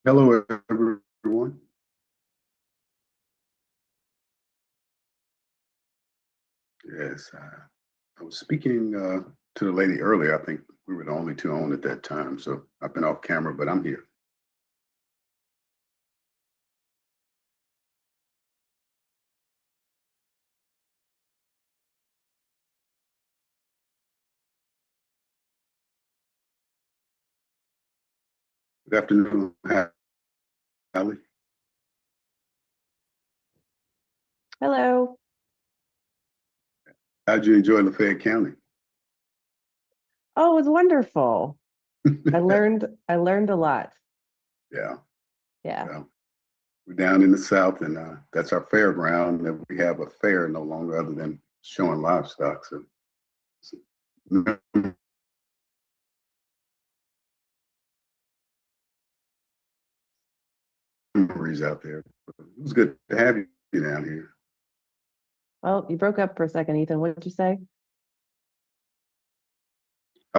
Hello, everyone. Yes, I was speaking to the lady earlier. I think we were the only two on at that time, so I've been off camera, but I'm here. Good afternoon, Hallie. Hello. How'd you enjoy Lafayette County? Oh, it was wonderful. I learned a lot. Yeah, Yeah. well, we're down in the South, and that's our fairground. That we have a fair no longer, other than showing livestock. So memories out there. It was good to have you down here. Well, you broke up for a second, Ethan. What did you say?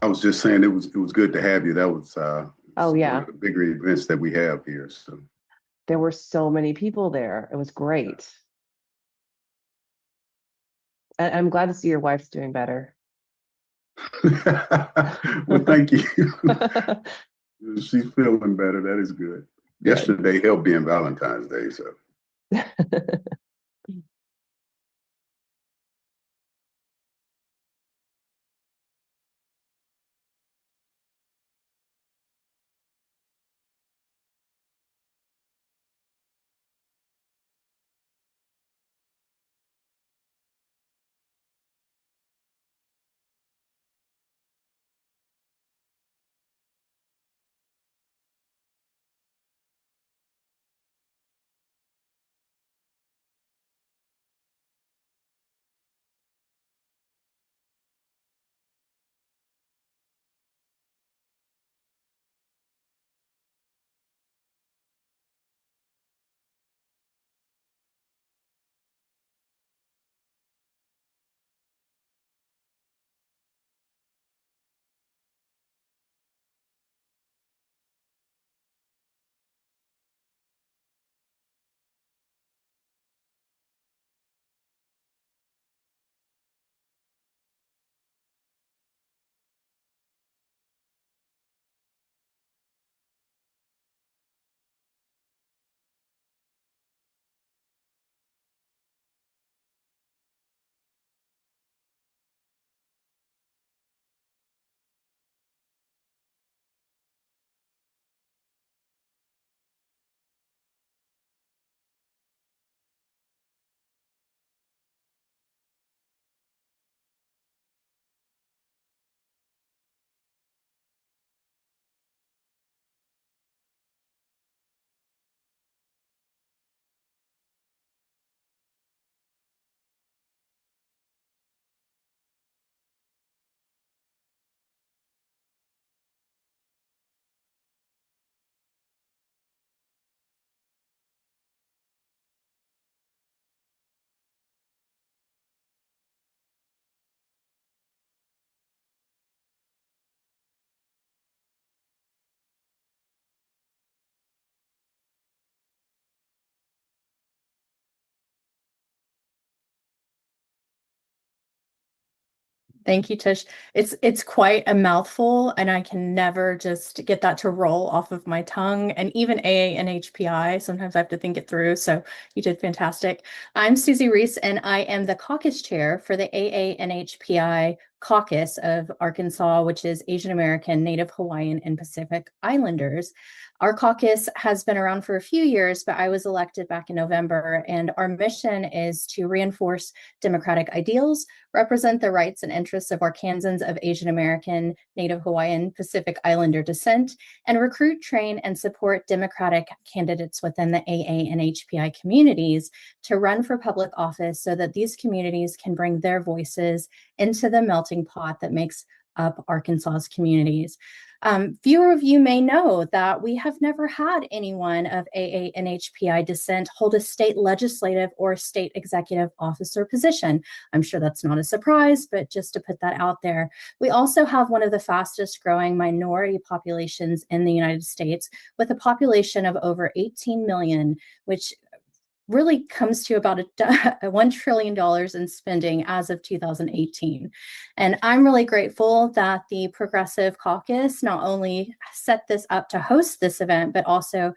I was just saying it was good to have you. That was Oh, one yeah. of the bigger events that we have here. So There were so many people there. It was great. I'm glad to see your wife's doing better. well, thank you. She's feeling better. That is good. Good. Yesterday helped being Valentine's Day, so Thank you, Tish. It's quite a mouthful, and I can never just get that to roll off of my tongue. And even AA and HPI, sometimes I have to think it through. So you did fantastic. I'm Susie Reese, and I am the caucus chair for the AA and HPI caucus of Arkansas, which is Asian American, Native Hawaiian, and Pacific Islanders. Our caucus has been around for a few years, but I was elected back in November, and our mission is to reinforce democratic ideals, represent the rights and interests of Arkansans of Asian American, Native Hawaiian, Pacific Islander descent, and recruit, train, and support Democratic candidates within the AA and HPI communities to run for public office so that these communities can bring their voices into the melting pot that makes up Arkansas's communities. Fewer of you may know that we have never had anyone of AA and HPI descent hold a state legislative or state executive officer position. I'm sure that's not a surprise, but just to put that out there. We also have one of the fastest growing minority populations in the United States, with a population of over 18 million, which really comes to about $1 trillion in spending as of 2018. And I'm really grateful that the Progressive Caucus not only set this up to host this event, but also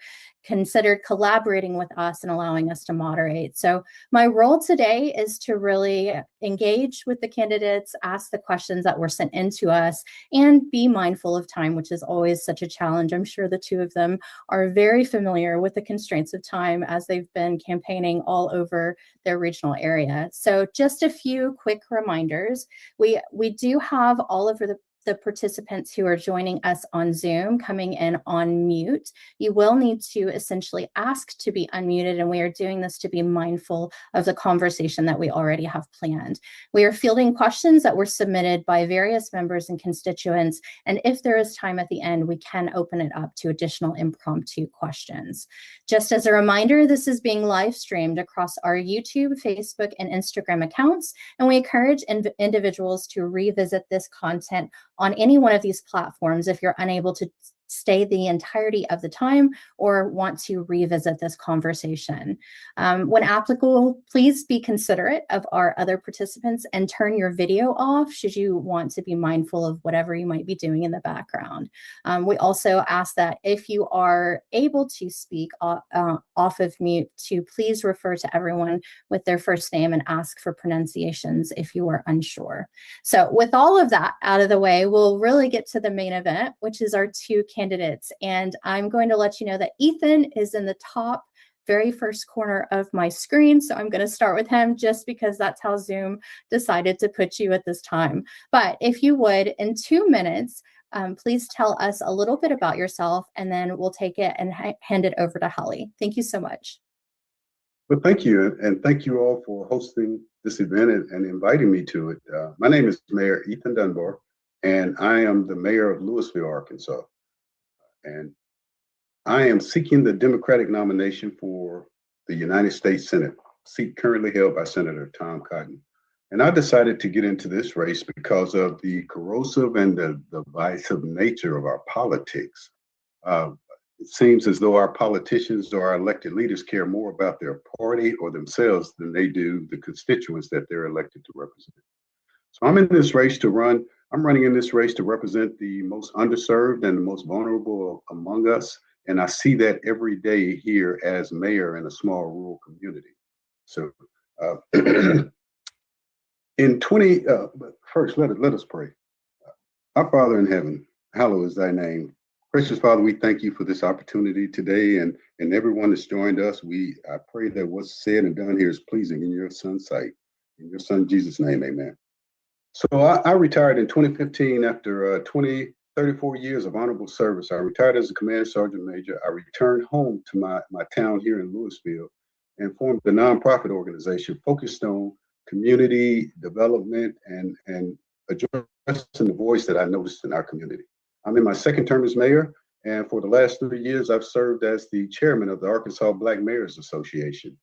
considered collaborating with us and allowing us to moderate. So my role today is to really engage with the candidates, ask the questions that were sent in to us, and be mindful of time, which is always such a challenge. I'm sure the two of them are very familiar with the constraints of time as they've been campaigning all over their regional area. So just a few quick reminders. We do have all of the participants who are joining us on Zoom coming in on mute. You will need to essentially ask to be unmuted, and we are doing this to be mindful of the conversation that we already have planned. We are fielding questions that were submitted by various members and constituents, and if there is time at the end, we can open it up to additional impromptu questions. Just as a reminder, this is being live streamed across our YouTube, Facebook, and Instagram accounts, and we encourage individuals to revisit this content on any one of these platforms if you're unable to stay the entirety of the time or want to revisit this conversation. When applicable, please be considerate of our other participants and turn your video off should you want to be mindful of whatever you might be doing in the background. We also ask that if you are able to speak off of mute, to please refer to everyone with their first name and ask for pronunciations if you are unsure. So with all of that out of the way, we'll really get to the main event, which is our two candidates. And I'm going to let you know that Ethan is in the top very first corner of my screen. So I'm going to start with him just because that's how Zoom decided to put you at this time. But if you would, in 2 minutes, please tell us a little bit about yourself, and then we'll take it and hand it over to Hallie. Thank you so much. Well, thank you. And thank you all for hosting this event and inviting me to it. My name is Mayor Ethan Dunbar, and I am the mayor of Louisville, Arkansas. And I am seeking the Democratic nomination for the United States Senate, seat currently held by Senator Tom Cotton. And I decided to get into this race because of the corrosive and the divisive nature of our politics. It seems as though our politicians or our elected leaders care more about their party or themselves than they do the constituents that they're elected to represent. So I'm in this race to run. I'm running in this race to represent the most underserved and the most vulnerable among us. And I see that every day here as mayor in a small rural community. So first, let us pray. Our Father in heaven, hallowed is thy name. Gracious Father, we thank you for this opportunity today, and everyone that's joined us. I pray that what's said and done here is pleasing in your Son's sight. In your Son Jesus' name, amen. So I retired in 2015 after 34 years of honorable service. I retired as a command sergeant major. I returned home to my town here in Louisville and formed a nonprofit organization focused on community development and addressing the voice that I noticed in our community. I'm in my second term as mayor, and for the last 3 years, I've served as the chairman of the Arkansas Black Mayors Association.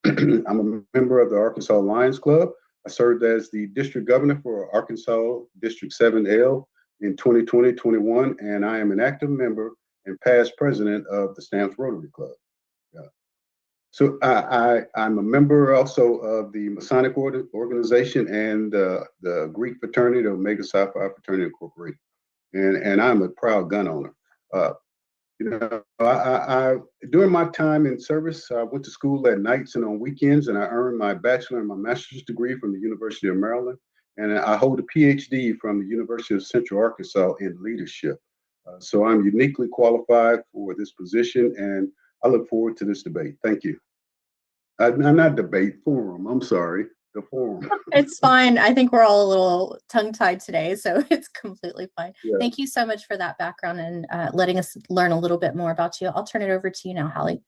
I'm a member of the Arkansas Lions Club. I served as the district governor for Arkansas District 7L in 2020-21, and I am an active member and past president of the Stamps Rotary Club. So I'm a member also of the Masonic organization and the Greek fraternity, the Omega Psi Phi Fraternity Incorporated. And I'm a proud gun owner. During my time in service, I went to school at nights and on weekends, and I earned my bachelor and my master's degree from the University of Maryland. And I hold a PhD from the University of Central Arkansas in leadership. So I'm uniquely qualified for this position, and I look forward to this debate. Thank you. Not debate, forum. I'm sorry. The forum. It's fine. I think we're all a little tongue-tied today, so it's completely fine. Yeah. Thank you so much for that background and letting us learn a little bit more about you. I'll turn it over to you now, Hallie.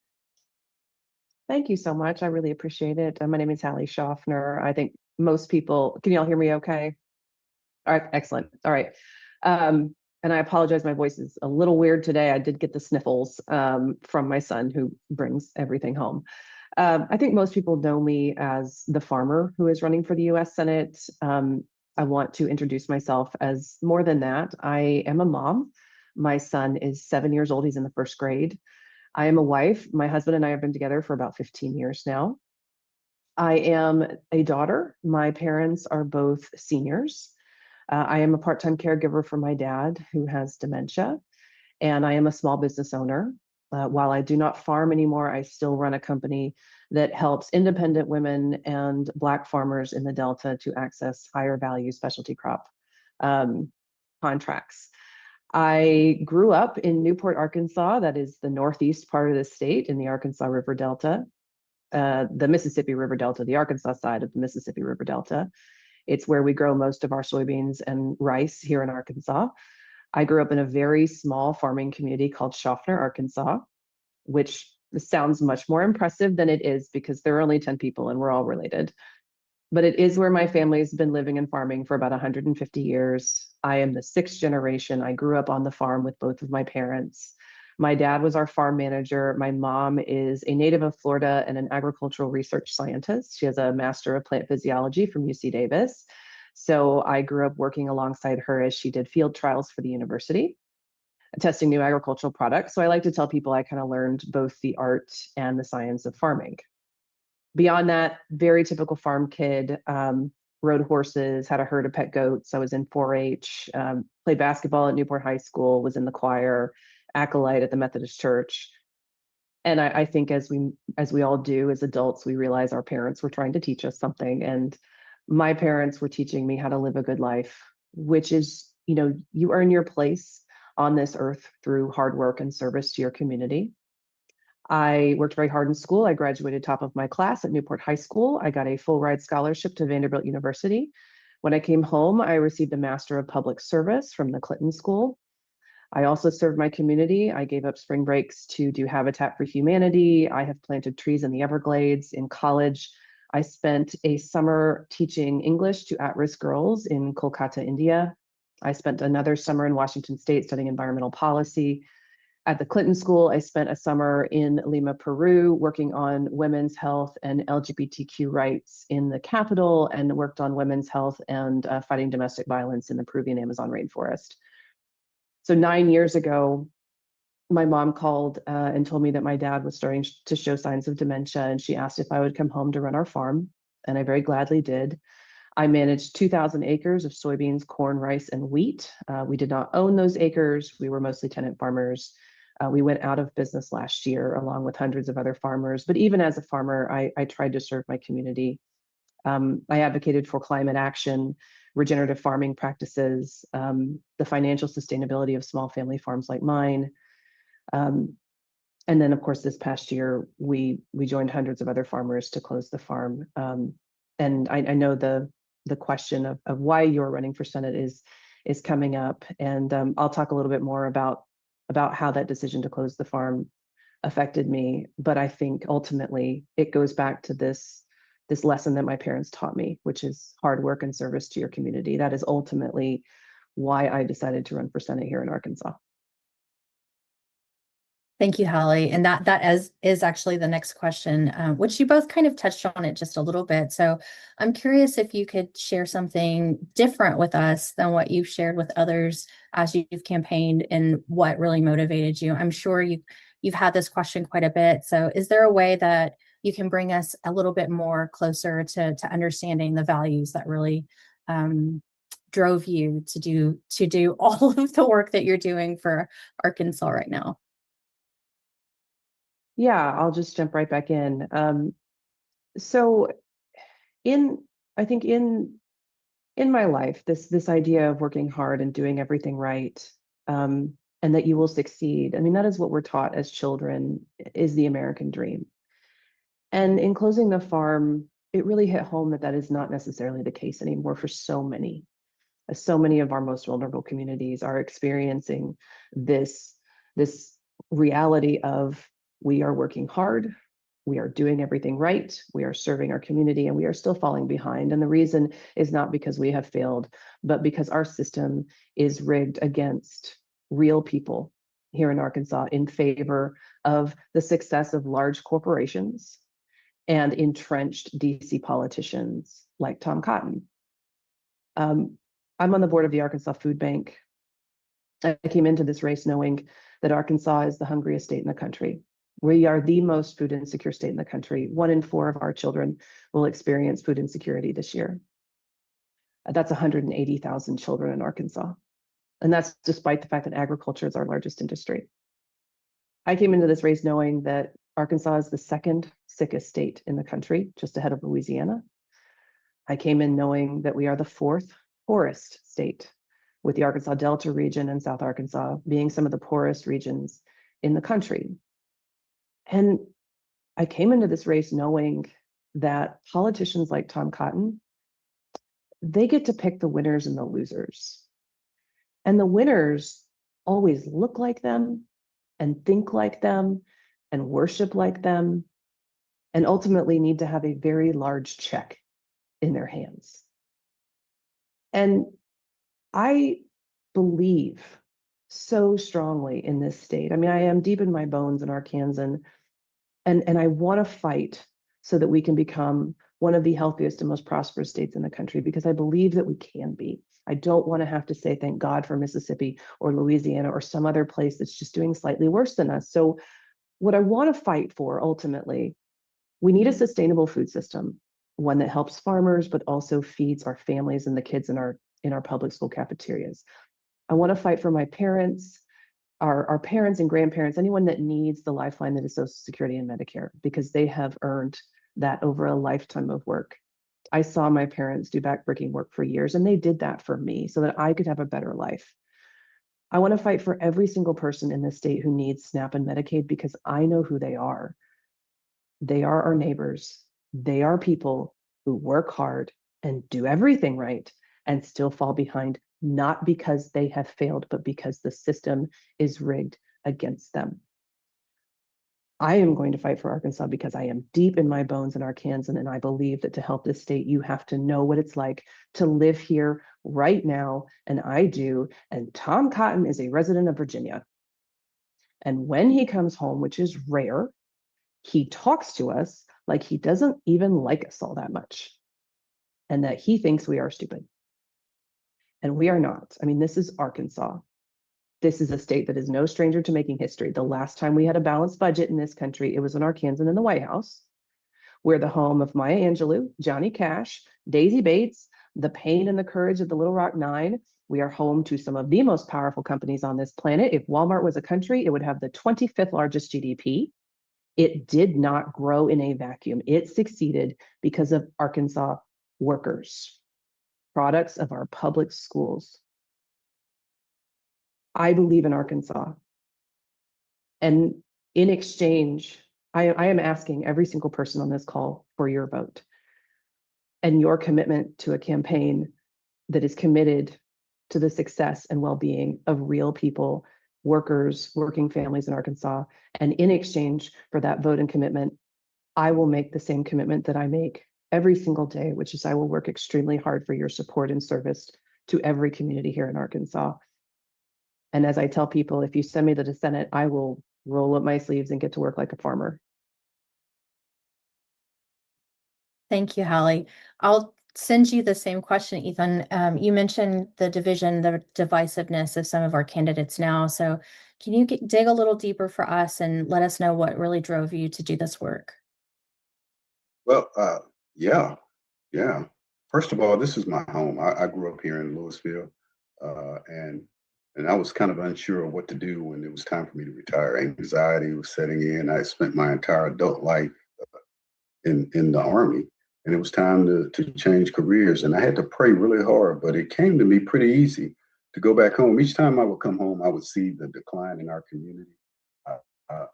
Thank you so much. I really appreciate it. My name is Hallie Shoffner. I think most people, can y'all hear me okay? All right, excellent. All right. And I apologize, my voice is a little weird today. I did get the sniffles from my son who brings everything home. I think most people know me as the farmer who is running for the US Senate. I want to introduce myself as more than that. I am a mom. My son is 7 years old. He's in the first grade. I am a wife. My husband and I have been together for about 15 years now. I am a daughter. My parents are both seniors. I am a part-time caregiver for my dad who has dementia, and I am a small business owner. While I do not farm anymore, I still run a company that helps independent women and Black farmers in the Delta to access higher value specialty crop contracts. I grew up in Newport, Arkansas. That is the northeast part of the state in the Arkansas River Delta, the Mississippi River Delta, the Arkansas side of the Mississippi River Delta. It's where we grow most of our soybeans and rice here in Arkansas. I grew up in a very small farming community called Shoffner, Arkansas, which sounds much more impressive than it is because there are only 10 people and we're all related. But it is where my family's been living and farming for about 150 years. I am the sixth generation. I grew up on the farm with both of my parents. My dad was our farm manager. My mom is a native of Florida and an agricultural research scientist. She has a master of plant physiology from UC Davis. So I grew up working alongside her as she did field trials for the university, testing new agricultural products. So I like to tell people I kind of learned both the art and the science of farming. Beyond that, very typical farm kid, rode horses, had a herd of pet goats. I was in 4-H, played basketball at Newport High School, was in the choir, acolyte at the Methodist Church. And I think as we all do as adults, we realize our parents were trying to teach us something. And my parents were teaching me how to live a good life, which is, you earn your place on this earth through hard work and service to your community. I worked very hard in school. I graduated top of my class at Newport High School. I got a full ride scholarship to Vanderbilt University. When I came home, I received a Master of Public Service from the Clinton School. I also served my community. I gave up spring breaks to do Habitat for Humanity. I have planted trees in the Everglades. In college, I spent a summer teaching English to at-risk girls in Kolkata, India. I spent another summer in Washington State studying environmental policy. At the Clinton School, I spent a summer in Lima, Peru, working on women's health and LGBTQ rights in the capital, and worked on women's health and fighting domestic violence in the Peruvian Amazon rainforest. So 9 years ago, my mom called and told me that my dad was starting to show signs of dementia, and she asked if I would come home to run our farm, and I very gladly did. I managed 2,000 acres of soybeans, corn, rice, and wheat. We did not own those acres. We were mostly tenant farmers. We went out of business last year along with hundreds of other farmers. But even as a farmer, I tried to serve my community. I advocated for climate action, regenerative farming practices, the financial sustainability of small family farms like mine. And then, of course, this past year, we joined hundreds of other farmers to close the farm. And I know the question of why you're running for Senate is coming up. And I'll talk a little bit more about how that decision to close the farm affected me. But I think ultimately it goes back to this lesson that my parents taught me, which is hard work and service to your community. That is ultimately why I decided to run for Senate here in Arkansas. Thank you, Hallie. And that is actually the next question, which you both kind of touched on it just a little bit. So I'm curious if you could share something different with us than what you've shared with others as you've campaigned and what really motivated you. I'm sure you've had this question quite a bit. So is there a way that you can bring us a little bit more closer to understanding the values that really drove you to do all of the work that you're doing for Arkansas right now? Yeah, I'll just jump right back in. So I think in my life, this idea of working hard and doing everything right, and that you will succeed. I mean, that is what we're taught as children, is the American dream. And in closing the farm, it really hit home that is not necessarily the case anymore for so many. So many of our most vulnerable communities are experiencing this reality of, we are working hard, We are doing everything right. We are serving our community, and we are still falling behind. And the reason is not because we have failed, but because our system is rigged against real people here in Arkansas in favor of the success of large corporations and entrenched DC politicians like Tom Cotton. I'm on the board of the Arkansas Food Bank. I came into this race knowing that Arkansas is the hungriest state in the country. We are the most food insecure state in the country. 1 in 4 of our children will experience food insecurity this year. That's 180,000 children in Arkansas. And that's despite the fact that agriculture is our largest industry. I came into this race knowing that Arkansas is the second sickest state in the country, just ahead of Louisiana. I came in knowing that we are the 4th poorest state, with the Arkansas Delta region and South Arkansas being some of the poorest regions in the country. And I came into this race knowing that politicians like Tom Cotton, they get to pick the winners and the losers. And the winners always look like them and think like them and worship like them, and ultimately need to have a very large check in their hands. And I believe so strongly in this state. I mean, I am deep in my bones an Arkansan, and I want to fight so that we can become one of the healthiest and most prosperous states in the country, because I believe that we can be. I don't want to have to say thank God for Mississippi or Louisiana or some other place that's just doing slightly worse than us. So what I want to fight for ultimately, we need a sustainable food system, one that helps farmers, but also feeds our families and the kids in our public school cafeterias. I want to fight for my parents, our parents and grandparents, anyone that needs the lifeline that is Social Security and Medicare, because they have earned that over a lifetime of work. I saw my parents do backbreaking work for years, and they did that for me so that I could have a better life. I want to fight for every single person in this state who needs SNAP and Medicaid, because I know who they are. They are our neighbors. They are people who work hard and do everything right and still fall behind, not because they have failed, but because the system is rigged against them. I am going to fight for Arkansas because I am deep in my bones in Arkansas, and I believe that to help this state, you have to know what it's like to live here right now, and I do. And Tom Cotton is a resident of Virginia. And when he comes home, which is rare, he talks to us like he doesn't even like us all that much, and that he thinks we are stupid. And we are not. I mean, this is Arkansas. This is a state that is no stranger to making history. The last time we had a balanced budget in this country, it was in Arkansas in the White House. We're the home of Maya Angelou, Johnny Cash, Daisy Bates, the pain and the courage of the Little Rock Nine. We are home to some of the most powerful companies on this planet. If Walmart was a country, it would have the 25th largest GDP. It did not grow in a vacuum. It succeeded because of Arkansas workers, products of our public schools. I believe in Arkansas. And in exchange, I am asking every single person on this call for your vote and your commitment to a campaign that is committed to the success and well-being of real people, workers, working families in Arkansas. And in exchange for that vote and commitment, I will make the same commitment that I make every single day, which is I will work extremely hard for your support and service to every community here in Arkansas. And as I tell people, if you send me to the Senate, I will roll up my sleeves and get to work like a farmer. Thank you, Hallie. I'll send you the same question, Ethan. You mentioned the division, the divisiveness of some of our candidates now. So can you dig a little deeper for us and let us know what really drove you to do this work? Well, yeah. First of all, this is my home. I grew up here in Louisville, and I was kind of unsure of what to do when it was time for me to retire. Anxiety was setting in. I spent my entire adult life in the Army, and it was time to change careers. And I had to pray really hard, but it came to me pretty easy to go back home. Each time I would come home, I would see the decline in our community.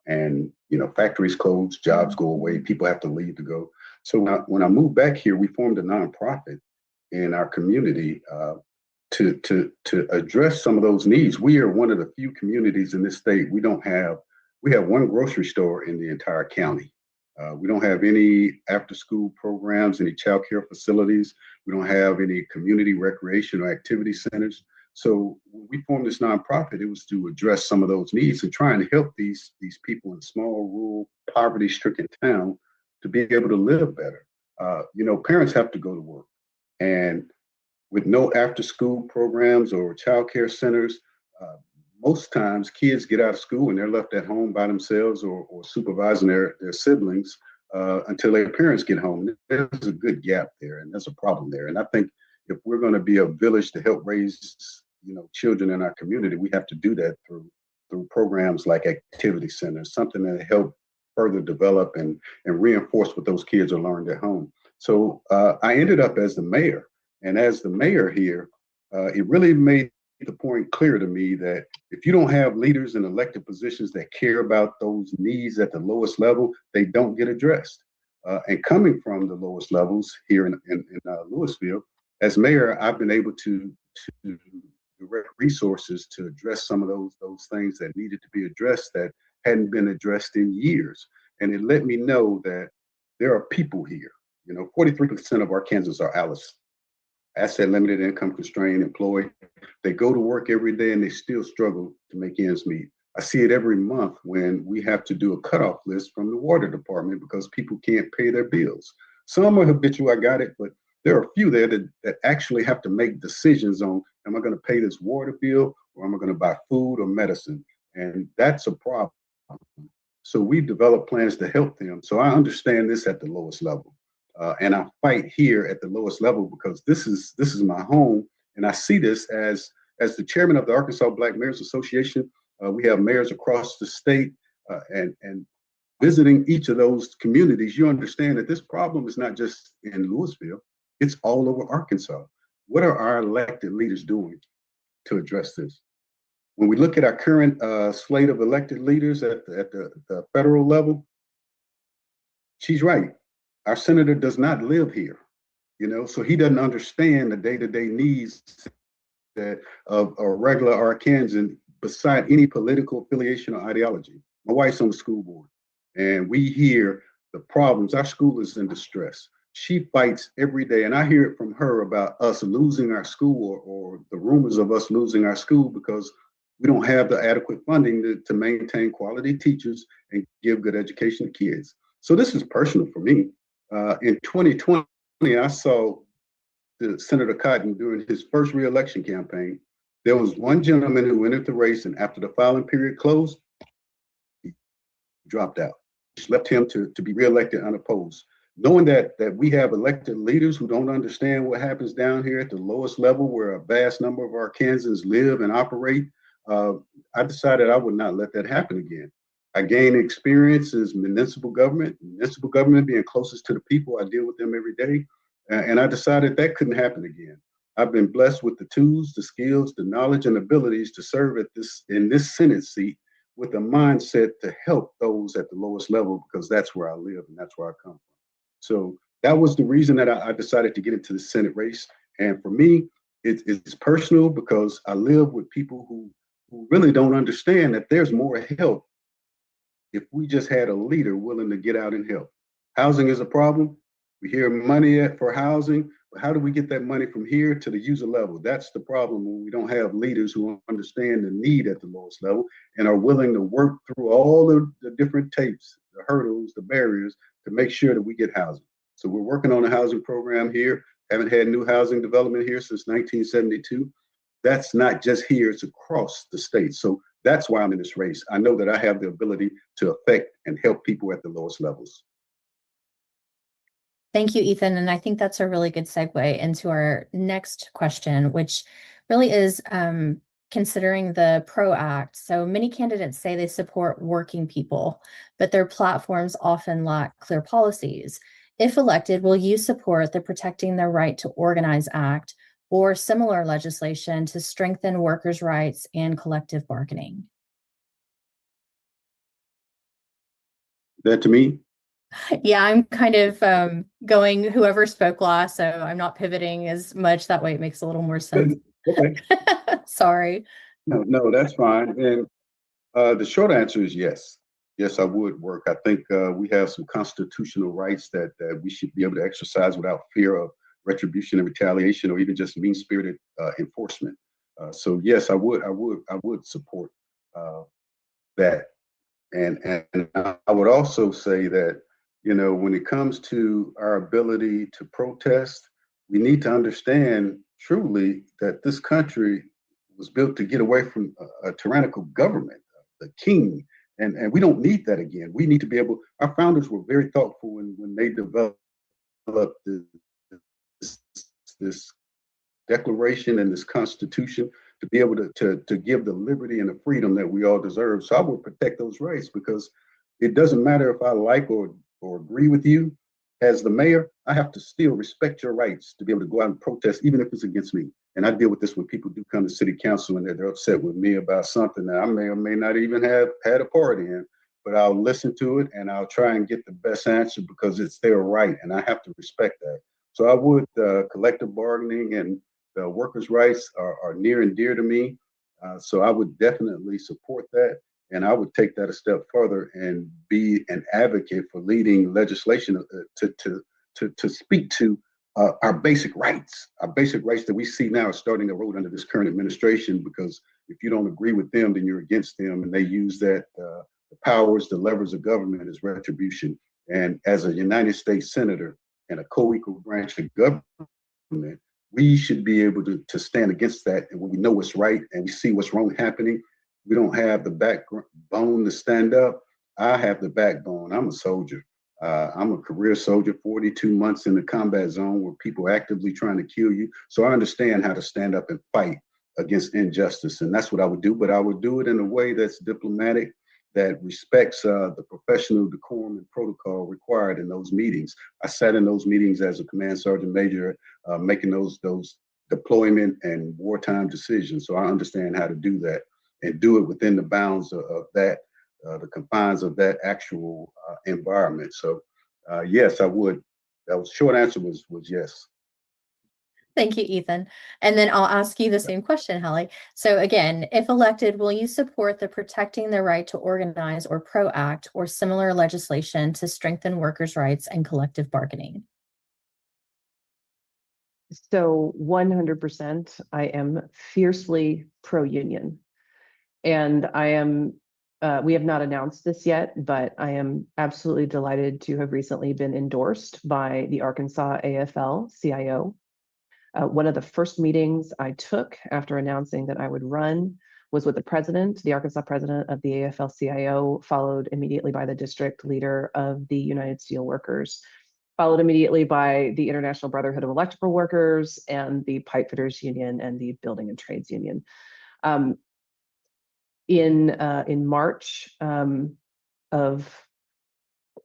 And, factories close, jobs go away, people have to leave to go. So when I moved back here, we formed a nonprofit in our community to address some of those needs. We are one of the few communities in this state. We have one grocery store in the entire county. We don't have any after-school programs, any child care facilities. We don't have any community recreation or activity centers. So when we formed this nonprofit, it was to address some of those needs and try and help these people in small, rural, poverty-stricken town to be able to live better. Parents have to go to work, and with no after-school programs or child care centers, most times kids get out of school and they're left at home by themselves or supervising their siblings until their parents get home. There's a good gap there, and there's a problem there. And I think if we're going to be a village to help raise, children in our community, we have to do that through programs like activity centers, something that help further develop and reinforce what those kids are learned at home. So I ended up as the mayor, and as the mayor here, it really made the point clear to me that if you don't have leaders in elected positions that care about those needs at the lowest level, they don't get addressed. And coming from the lowest levels here in Louisville, as mayor, I've been able to direct resources to address some of those things that needed to be addressed that hadn't been addressed in years. And it let me know that there are people here. 43% of Arkansans are ALICE, asset limited, income constrained, employed. They go to work every day and they still struggle to make ends meet. I see it every month when we have to do a cutoff list from the water department because people can't pay their bills. Some are habitual, I got it, but there are a few there that actually have to make decisions on, am I going to pay this water bill or am I going to buy food or medicine? And that's a problem. So we've developed plans to help them. So I understand this at the lowest level. And I fight here at the lowest level because this is my home. And I see this as the chairman of the Arkansas Black Mayors Association. We have mayors across the state, and visiting each of those communities, you understand that this problem is not just in Louisville, it's all over Arkansas. What are our elected leaders doing to address this? When we look at our current slate of elected leaders at the federal level, she's right. Our senator does not live here, so he doesn't understand the day-to-day needs of a regular Arkansan beside any political affiliation or ideology. My wife's on the school board, and we hear the problems. Our school is in distress. She fights every day, and I hear it from her about us losing our school or the rumors of us losing our school because we don't have the adequate funding to maintain quality teachers and give good education to kids. So this is personal for me. In 2020, I saw Senator Cotton during his first re-election campaign. There was one gentleman who entered the race, and after the filing period closed, he dropped out, which left him to be re-elected unopposed. Knowing that we have elected leaders who don't understand what happens down here at the lowest level where a vast number of Arkansans live and operate, I decided I would not let that happen again. I gained experience as municipal government being closest to the people. I deal with them every day. And I decided that couldn't happen again. I've been blessed with the tools, the skills, the knowledge, and abilities to serve in this Senate seat with a mindset to help those at the lowest level because that's where I live and that's where I come from. So that was the reason that I decided to get into the Senate race. And for me, it's personal because I live with people who really don't understand that there's more help if we just had a leader willing to get out and help. Housing is a problem. We hear money for housing, but how do we get that money from here to the user level? That's the problem when we don't have leaders who understand the need at the lowest level and are willing to work through all the different tapes, the hurdles, the barriers to make sure that we get housing. So we're working on a housing program here. Haven't had new housing development here since 1972. That's not just here, it's across the state. So that's why I'm in this race. I know that I have the ability to affect and help people at the lowest levels. Thank you, Ethan. And I think that's a really good segue into our next question, which really is considering the PRO Act. So many candidates say they support working people, but their platforms often lack clear policies. If elected, will you support the Protecting Their Right to Organize Act or similar legislation to strengthen workers' rights and collective bargaining? That to me? Yeah, I'm kind of going whoever spoke last, so I'm not pivoting as much. That way it makes a little more sense. Okay. Sorry. No, that's fine. And the short answer is yes. Yes, I would work. I think we have some constitutional rights that we should be able to exercise without fear of retribution and retaliation, or even just mean-spirited enforcement. So yes, I would support uh, that. And I would also say that, you know, when it comes to our ability to protest, we need to understand truly that this country was built to get away from a tyrannical government, the king, and we don't need that again. We need to be able. Our founders were very thoughtful when they developed this, this Declaration and this Constitution to be able to give the liberty and the freedom that we all deserve. So I would protect those rights, because it doesn't matter if I like or agree with you. As the mayor, I have to still respect your rights to be able to go out and protest, even if it's against me. And I deal with this when people do come to city council and they're upset with me about something that I may or may not even have had a part in. But I'll listen to it and I'll try and get the best answer, because it's their right and I have to respect that. So I would collective bargaining and the workers' rights are near and dear to me. So I would definitely support that. And I would take that a step further and be an advocate for leading legislation to speak to our basic rights. Our basic rights that we see now are starting to erode under this current administration, because if you don't agree with them, then you're against them. And they use that, the powers, the levers of government as retribution. And as a United States Senator and a co-equal branch of government, we should be able to stand against that. And when we know what's right and we see what's wrong happening, we don't have the backbone to stand up. I have the backbone. I'm a soldier. I'm a career soldier, 42 months in the combat zone where people are actively trying to kill you. So I understand how to stand up and fight against injustice. And that's what I would do. But I would do it in a way that's diplomatic, that respects the professional decorum and protocol required in those meetings. I sat in those meetings as a command sergeant major, making those deployment and wartime decisions. So I understand how to do that and do it within the bounds of that, the confines of that actual environment. So yes, I would. That was short answer was yes. Thank you, Ethan. And then I'll ask you the same question, Hallie. So again, if elected, will you support the Protecting the Right to Organize or PRO Act or similar legislation to strengthen workers' rights and collective bargaining? So 100%, I am fiercely pro-union. And I am, we have not announced this yet, but I am absolutely delighted to have recently been endorsed by the Arkansas AFL-CIO. One of the first meetings I took after announcing that I would run was with the president, the Arkansas president of the AFL-CIO, followed immediately by the district leader of the United Steelworkers, followed immediately by the International Brotherhood of Electrical Workers and the Pipe Fitters Union and the Building and Trades Union. In March of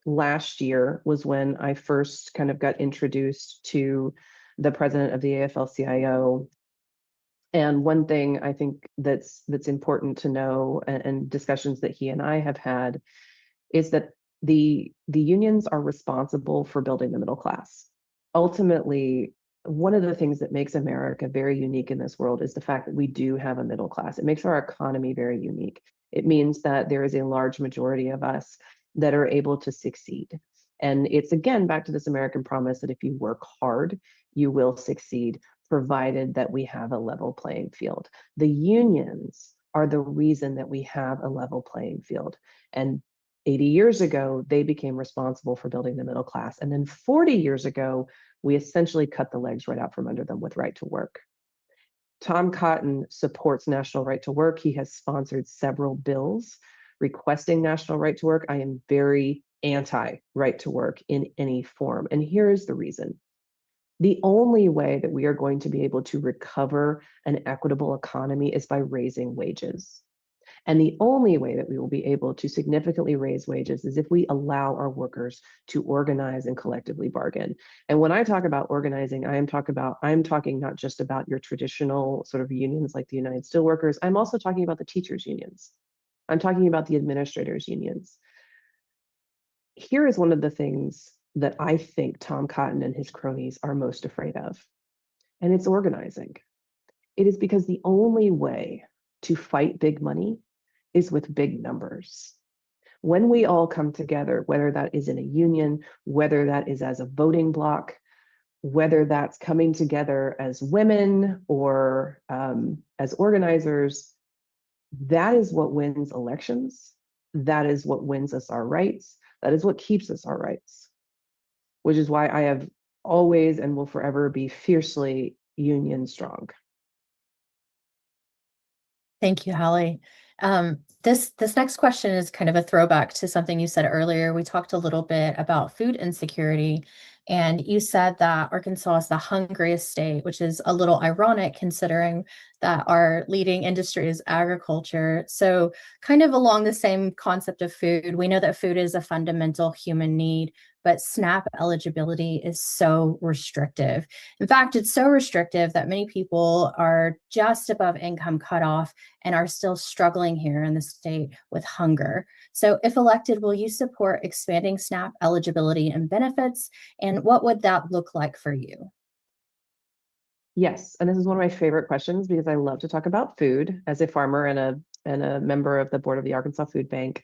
last year was when I first kind of got introduced to the president of the AFL-CIO. And one thing I think that's important to know, and discussions that he and I have had, is that the unions are responsible for building the middle class. Ultimately, one of the things that makes America very unique in this world is the fact that we do have a middle class. It makes our economy very unique. It means that there is a large majority of us that are able to succeed. And it's again back to this American promise that if you work hard, you will succeed, provided that we have a level playing field. The unions are the reason that we have a level playing field. And 80 years ago, they became responsible for building the middle class. And then 40 years ago, we essentially cut the legs right out from under them with right to work. Tom Cotton supports national right to work. He has sponsored several bills requesting national right to work. I am very anti right to work in any form. And here is the reason. The only way that we are going to be able to recover an equitable economy is by raising wages. And the only way that we will be able to significantly raise wages is if we allow our workers to organize and collectively bargain. And when I talk about organizing, I'm talking not just about your traditional sort of unions like the United Steelworkers. I'm also talking about the teachers' unions. I'm talking about the administrators' unions. Here is one of the things that I think Tom Cotton and his cronies are most afraid of, and it's organizing. It is because the only way to fight big money is with big numbers. When we all come together, whether that is in a union, whether that is as a voting bloc, whether that's coming together as women or as organizers, that is what wins elections. That is what wins us our rights. That is what keeps us our rights, which is why I have always and will forever be fiercely union strong. Thank you, Hallie. This next question is kind of a throwback to something you said earlier. We talked a little bit about food insecurity, and you said that Arkansas is the hungriest state, which is a little ironic considering that our leading industry is agriculture. So kind of along the same concept of food, we know that food is a fundamental human need, but SNAP eligibility is so restrictive. In fact, it's so restrictive that many people are just above income cutoff and are still struggling here in the state with hunger. So if elected, will you support expanding SNAP eligibility and benefits? And what would that look like for you? Yes, and this is one of my favorite questions because I love to talk about food as a farmer and a member of the board of the Arkansas Food Bank.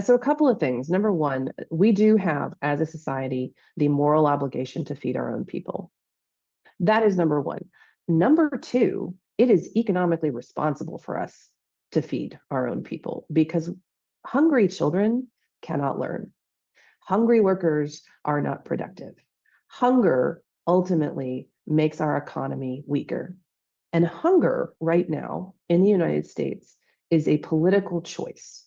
So a couple of things. Number one, we do have, as a society, the moral obligation to feed our own people. That is number one. Number two, it is economically responsible for us to feed our own people because hungry children cannot learn. Hungry workers are not productive. Hunger ultimately makes our economy weaker. And hunger right now in the United States is a political choice.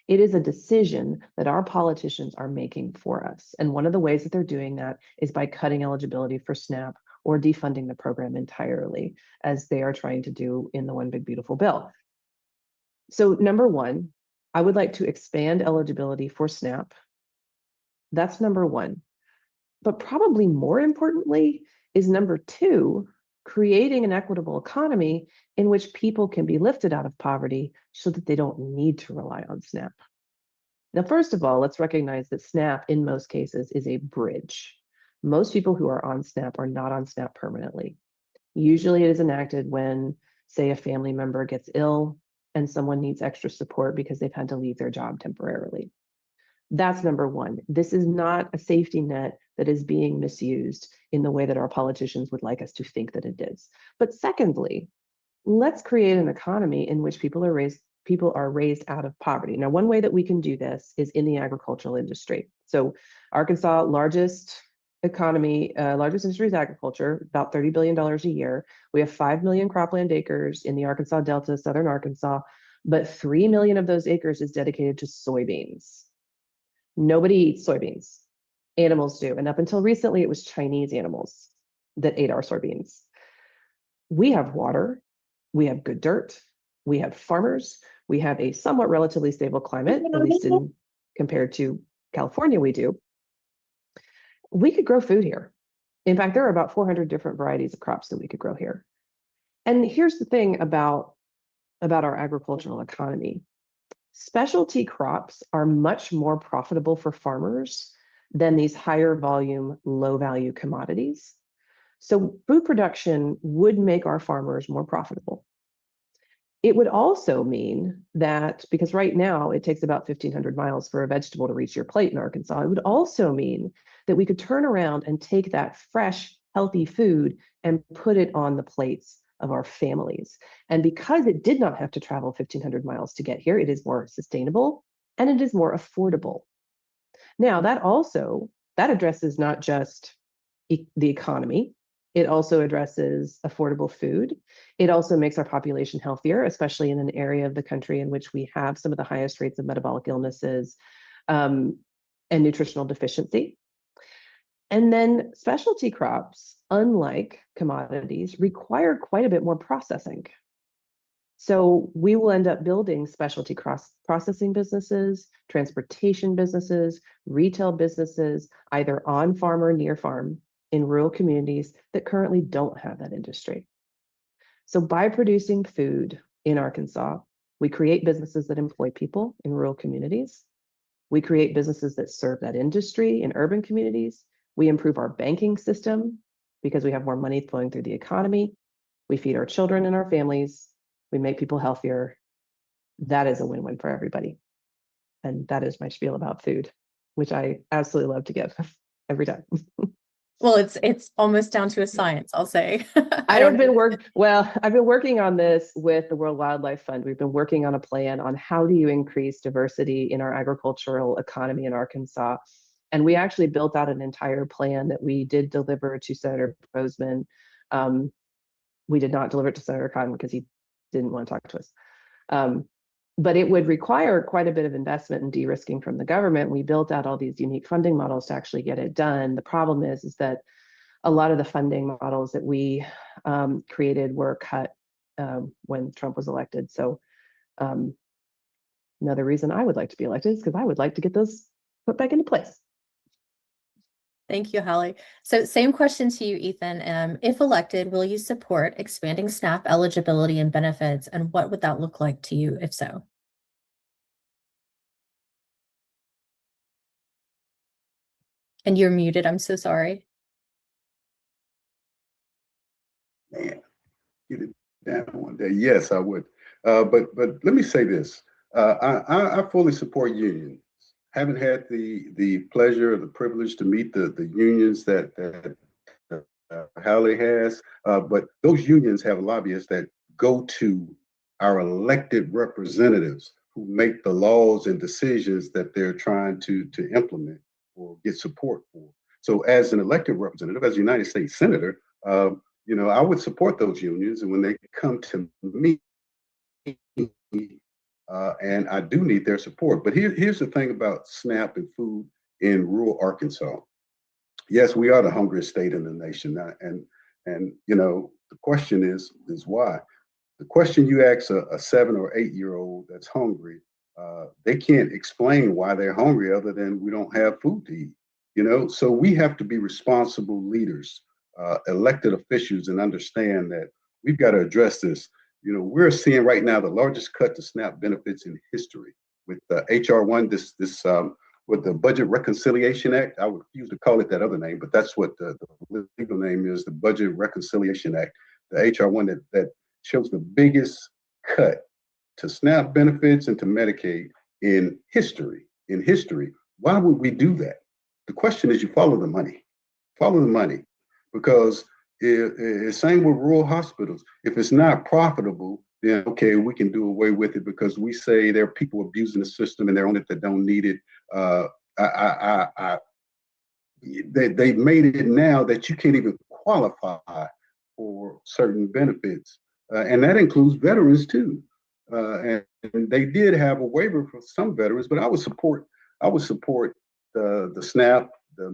It is a decision that our politicians are making for us. And one of the ways that they're doing that is by cutting eligibility for SNAP or defunding the program entirely, as they are trying to do in the One Big Beautiful Bill. So number one, I would like to expand eligibility for SNAP. That's number one. But probably more importantly is number two, creating an equitable economy in which people can be lifted out of poverty so that they don't need to rely on SNAP. Now, first of all, let's recognize that SNAP in most cases is a bridge. Most people who are on SNAP are not on SNAP permanently. Usually it is enacted when, say, a family member gets ill and someone needs extra support because they've had to leave their job temporarily. That's number one. This is not a safety net that is being misused in the way that our politicians would like us to think that it is. But secondly, let's create an economy in which people are raised out of poverty. Now, one way that we can do this is in the agricultural industry. So Arkansas, largest industry is agriculture, about $30 billion a year. We have 5 million cropland acres in the Arkansas Delta, southern Arkansas, but 3 million of those acres is dedicated to soybeans. Nobody eats soybeans. Animals do. And up until recently, it was Chinese animals that ate our soybeans. We have water. We have good dirt. We have farmers. We have a somewhat relatively stable climate, at least compared to California, we do. We could grow food here. In fact, there are about 400 different varieties of crops that we could grow here. And here's the thing about our agricultural economy. Specialty crops are much more profitable for farmers than these higher volume, low value commodities. So food production would make our farmers more profitable. It would also mean that, because right now it takes about 1,500 miles for a vegetable to reach your plate in Arkansas, it would also mean that we could turn around and take that fresh, healthy food and put it on the plates of our families. And because it did not have to travel 1,500 miles to get here, it is more sustainable and it is more affordable. Now, that addresses not just the economy, it also addresses affordable food. It also makes our population healthier, especially in an area of the country in which we have some of the highest rates of metabolic illnesses and nutritional deficiency. And then specialty crops, unlike commodities, require quite a bit more processing. So we will end up building specialty processing businesses, transportation businesses, retail businesses, either on farm or near farm in rural communities that currently don't have that industry. So by producing food in Arkansas, we create businesses that employ people in rural communities. We create businesses that serve that industry in urban communities. We improve our banking system because we have more money flowing through the economy. We feed our children and our families. We make people healthier. That is a win-win for everybody. And that is my spiel about food, which I absolutely love to give every time. Well, it's almost down to a science, I'll say. I've been working on this with the World Wildlife Fund. We've been working on a plan on how do you increase diversity in our agricultural economy in Arkansas. And we actually built out an entire plan that we did deliver to Senator Bozeman. We did not deliver it to Senator Cotton because he didn't want to talk to us. But it would require quite a bit of investment and de-risking from the government. We built out all these unique funding models to actually get it done. The problem is that a lot of the funding models that we created were cut when Trump was elected. So another reason I would like to be elected is because I would like to get those put back into place. Thank you, Hallie. So same question to you, Ethan. If elected, will you support expanding SNAP eligibility and benefits? And what would that look like to you, if so? And you're muted. I'm so sorry. Man, get it down one day. Yes, I would. But let me say this. I fully support unions. Haven't had the pleasure or the privilege to meet the unions that Hallie has, but those unions have lobbyists that go to our elected representatives who make the laws and decisions that they're trying to implement or get support for. So as an elected representative, as a United States Senator, I would support those unions. And when they come to me, and I do need their support. But here's the thing about SNAP and food in rural Arkansas. Yes, we are the hungriest state in the nation, and the question is why. The question you ask a 7 or 8 year old that's hungry, they can't explain why they're hungry other than we don't have food to eat. So we have to be responsible leaders, elected officials, and understand that we've got to address this. We're seeing right now the largest cut to SNAP benefits in history with HR1, with the Budget Reconciliation Act. I refuse to call it that other name, but that's what the legal name is, the Budget Reconciliation Act, the HR1 that shows the biggest cut to SNAP benefits and to Medicaid in history. Why would we do that? The question is, you follow the money. Follow the money, because it's same with rural hospitals. If it's not profitable, then okay, we can do away with it because we say there are people abusing the system and they're on it that don't need it. They've made it now that you can't even qualify for certain benefits, and that includes veterans too. And they did have a waiver for some veterans, but I would support the SNAP, the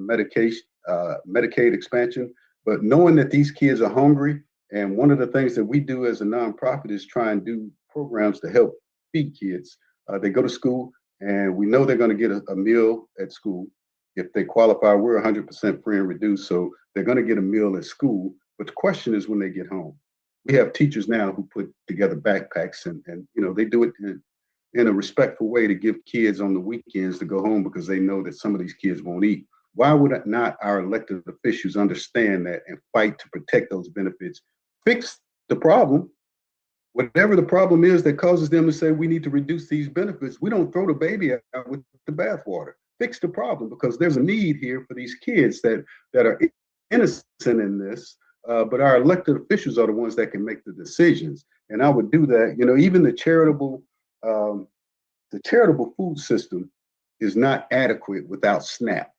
Medicaid expansion. But knowing that these kids are hungry, and one of the things that we do as a nonprofit is try and do programs to help feed kids. They go to school, and we know they're going to get a meal at school. If they qualify, we're 100% free and reduced, so they're going to get a meal at school. But the question is when they get home. We have teachers now who put together backpacks, and they do it in a respectful way to give kids on the weekends to go home because they know that some of these kids won't eat. Why would not our elected officials understand that and fight to protect those benefits? Fix the problem. Whatever the problem is that causes them to say we need to reduce these benefits, we don't throw the baby out with the bathwater. Fix the problem, because there's a need here for these kids that are innocent in this, but our elected officials are the ones that can make the decisions. And I would do that. Even the charitable food system is not adequate without SNAP.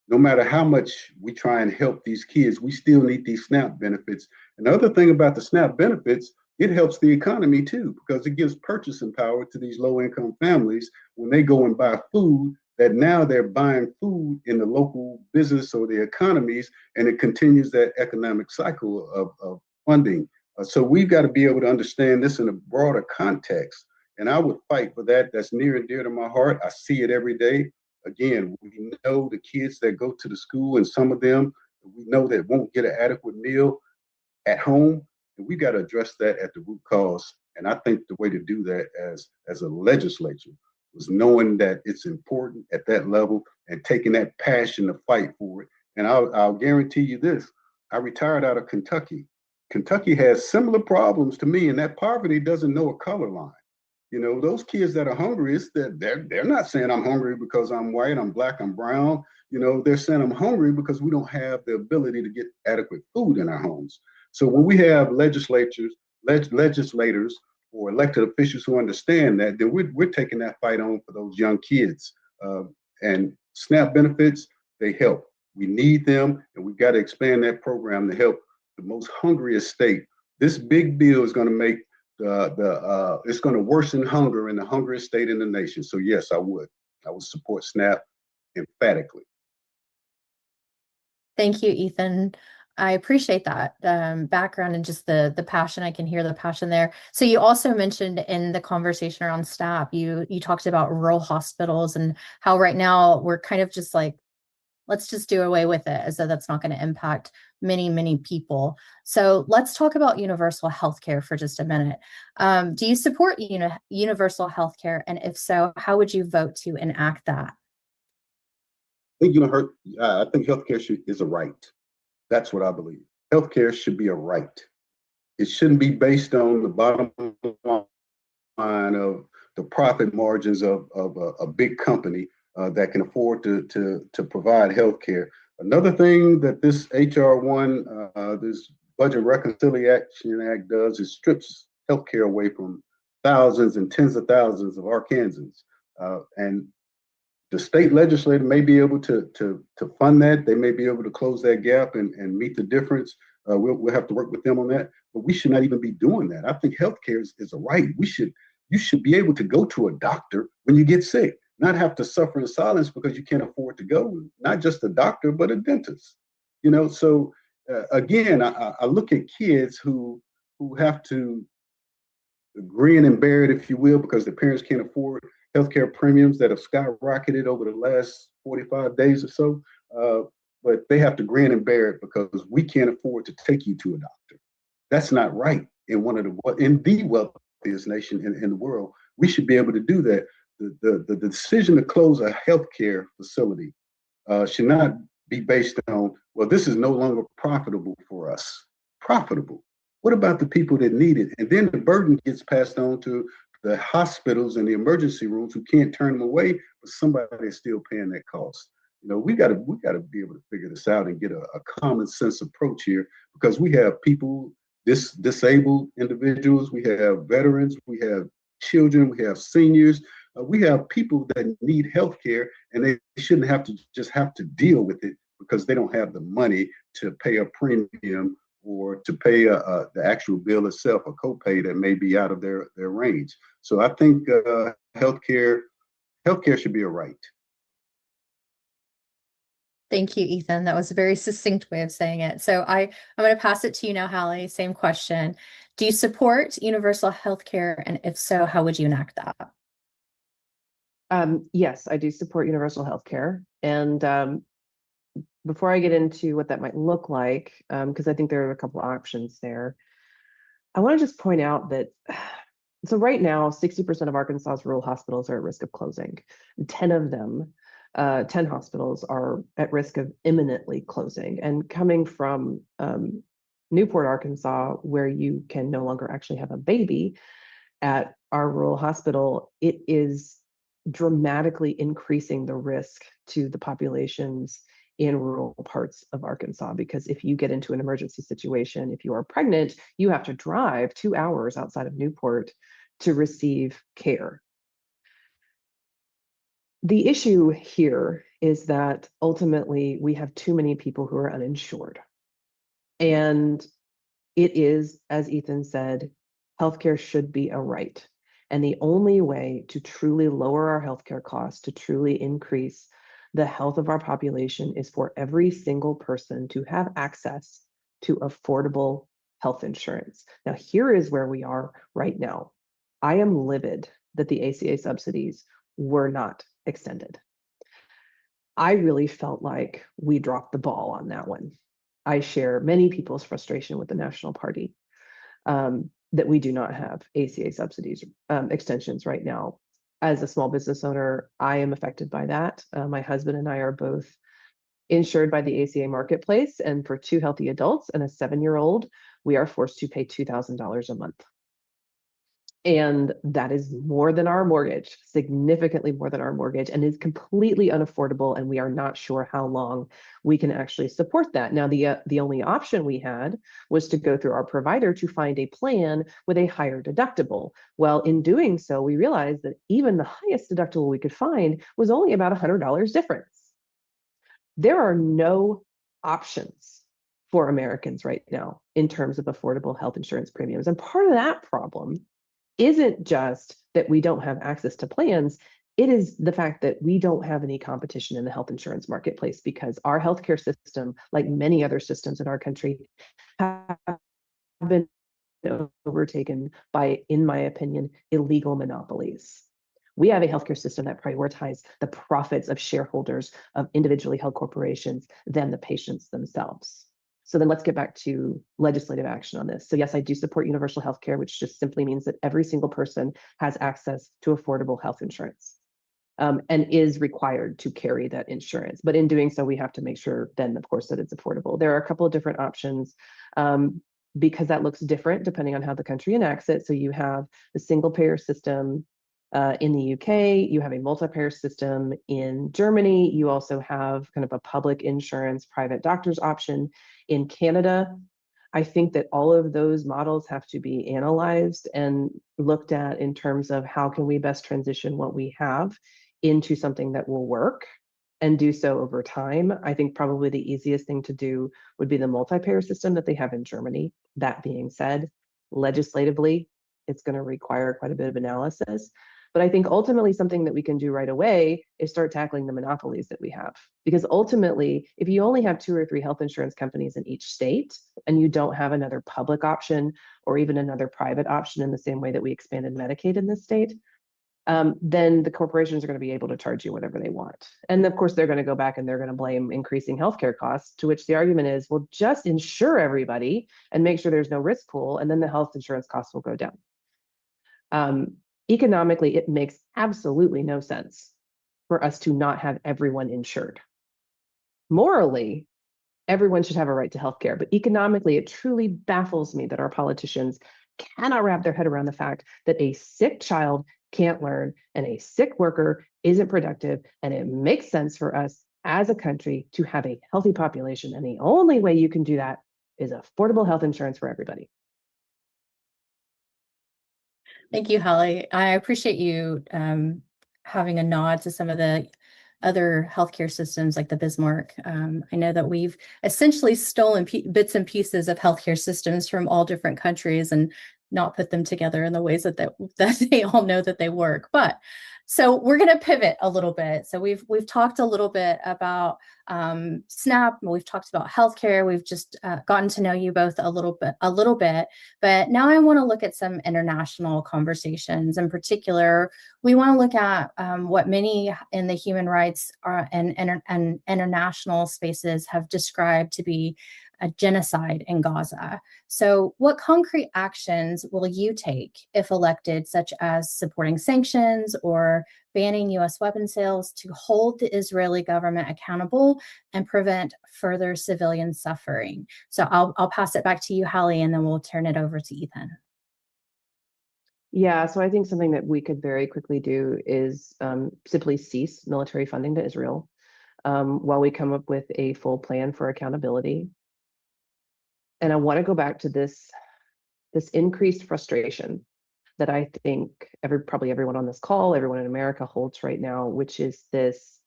No matter how much we try and help these kids, we still need these SNAP benefits. And the other thing about the SNAP benefits, it helps the economy too, because it gives purchasing power to these low-income families when they go and buy food, that now they're buying food in the local business or the economies, and it continues that economic cycle of funding. So we've got to be able to understand this in a broader context. And I would fight for that. That's near and dear to my heart. I see it every day. Again, we know the kids that go to the school, and some of them we know that won't get an adequate meal at home. And we got to address that at the root cause. And I think the way to do that as a legislature was knowing that it's important at that level and taking that passion to fight for it. And I'll guarantee you this. I retired out of Kentucky. Kentucky has similar problems to me, and that poverty doesn't know a color line. You know, those kids that are hungry, it's that they're not saying I'm hungry because I'm white, I'm black, I'm brown. You know, they're saying I'm hungry because we don't have the ability to get adequate food in our homes. So when we have legislators or elected officials who understand that, then we're taking that fight on for those young kids. Uh, and SNAP benefits, they help. We need them, and we've got to expand that program to help the most hungriest state. This big bill is going to make it's going to worsen hunger in the hungriest state in the nation. So yes, I would support SNAP emphatically. Thank you, Ethan. I appreciate that background and just the passion. I can hear the passion there. So you also mentioned in the conversation around SNAP, you talked about rural hospitals and how right now we're kind of just like, let's just do away with it as though that's not going to impact many people. So let's talk about universal healthcare for just a minute. Do you support universal healthcare? And if so, how would you vote to enact that? I think healthcare is a right. That's what I believe. Healthcare should be a right. It shouldn't be based on the bottom line of the profit margins of a big company that can afford to provide healthcare. Another thing that this HR1, this Budget Reconciliation Act does is strips healthcare away from thousands and tens of thousands of Arkansans. And the state legislature may be able to fund that. They may be able to close that gap and meet the difference. We'll have to work with them on that. But we should not even be doing that. I think healthcare is a right. You should be able to go to a doctor when you get sick, not have to suffer in silence because you can't afford to go. Not just a doctor, but a dentist. You know, so again, I look at kids who have to grin and bear it, if you will, because their parents can't afford healthcare premiums that have skyrocketed over the last 45 days or so. But they have to grin and bear it because we can't afford to take you to a doctor. That's not right in the wealthiest nation in the world. We should be able to do that. The decision to close a healthcare facility should not be based on, well, this is no longer profitable for us. Profitable. What about the people that need it? And then the burden gets passed on to the hospitals and the emergency rooms who can't turn them away, but somebody is still paying that cost. You know, we got to be able to figure this out and get a common sense approach here, because we have people, disabled individuals, we have veterans, we have children, we have seniors, we have people that need health care, and they shouldn't have to deal with it because they don't have the money to pay a premium or to pay the actual bill itself, a copay that may be out of their range. So I think healthcare should be a right. Thank you, Ethan. That was a very succinct way of saying it. So I'm going to pass it to you now, Hallie. Same question. Do you support universal health care? And if so, how would you enact that? Yes, I do support universal health care. And before I get into what that might look like, because I think there are a couple of options there, I want to just point out that so right now, 60% of Arkansas's rural hospitals are at risk of closing. 10 of them, 10 hospitals are at risk of imminently closing. And coming from Newport, Arkansas, where you can no longer actually have a baby at our rural hospital, it is dramatically increasing the risk to the populations in rural parts of Arkansas, because if you get into an emergency situation, if you are pregnant, you have to drive 2 hours outside of Newport to receive care. The issue here is that ultimately we have too many people who are uninsured. And it is, as Ethan said, healthcare should be a right. And the only way to truly lower our healthcare costs, to truly increase the health of our population, is for every single person to have access to affordable health insurance. Now, here is where we are right now. I am livid that the ACA subsidies were not extended. I really felt like we dropped the ball on that one. I share many people's frustration with the National Party that we do not have ACA subsidies extensions right now. As a small business owner, I am affected by that. My husband and I are both insured by the ACA marketplace, and for 2 healthy adults and a 7-year-old, we are forced to pay $2,000 a month. And that is more than our mortgage, significantly more than our mortgage, and is completely unaffordable. And we are not sure how long we can actually support that. Now, the only option we had was to go through our provider to find a plan with a higher deductible. Well, in doing so, we realized that even the highest deductible we could find was only about $100 difference. There are no options for Americans right now in terms of affordable health insurance premiums. And part of that problem isn't just that we don't have access to plans, it is the fact that we don't have any competition in the health insurance marketplace, because our healthcare system, like many other systems in our country, have been overtaken by, in my opinion, illegal monopolies. We have a healthcare system that prioritizes the profits of shareholders of individually held corporations than the patients themselves. So then let's get back to legislative action on this. So yes, I do support universal health care, which just simply means that every single person has access to affordable health insurance, and is required to carry that insurance. But in doing so, we have to make sure then, of course, that it's affordable. There are a couple of different options, because that looks different depending on how the country enacts it. So you have the single payer system in the UK, you have a multi-payer system in Germany, you also have kind of a public insurance, private doctors option in Canada. I think that all of those models have to be analyzed and looked at in terms of how can we best transition what we have into something that will work, and do so over time. I think probably the easiest thing to do would be the multi-payer system that they have in Germany. That being said, legislatively, it's going to require quite a bit of analysis. But I think ultimately something that we can do right away is start tackling the monopolies that we have. Because ultimately, if you only have 2 or 3 health insurance companies in each state, and you don't have another public option or even another private option in the same way that we expanded Medicaid in this state, then the corporations are going to be able to charge you whatever they want. And of course, they're going to go back and they're going to blame increasing healthcare costs, to which the argument is, well, just insure everybody and make sure there's no risk pool, and then the health insurance costs will go down. Economically, it makes absolutely no sense for us to not have everyone insured. Morally, everyone should have a right to healthcare, but economically, it truly baffles me that our politicians cannot wrap their head around the fact that a sick child can't learn and a sick worker isn't productive, and it makes sense for us as a country to have a healthy population, and the only way you can do that is affordable health insurance for everybody. Thank you, Hallie. I appreciate you having a nod to some of the other healthcare systems like the Bismarck. I know that we've essentially stolen bits and pieces of healthcare systems from all different countries and not put them together in the ways that they all know that they work. But so we're going to pivot a little bit. So we've talked a little bit about SNAP. We've talked about healthcare. We've just gotten to know you both a little bit. But now I want to look at some international conversations. In particular, we want to look at what many in the human rights and international spaces have described to be a genocide in Gaza. So what concrete actions will you take if elected, such as supporting sanctions or banning US weapon sales, to hold the Israeli government accountable and prevent further civilian suffering? So I'll pass it back to you, Hallie, and then we'll turn it over to Ethan. Yeah, so I think something that we could very quickly do is simply cease military funding to Israel while we come up with a full plan for accountability. And I want to go back to this increased frustration that I think probably everyone on this call, everyone in America holds right now, which is this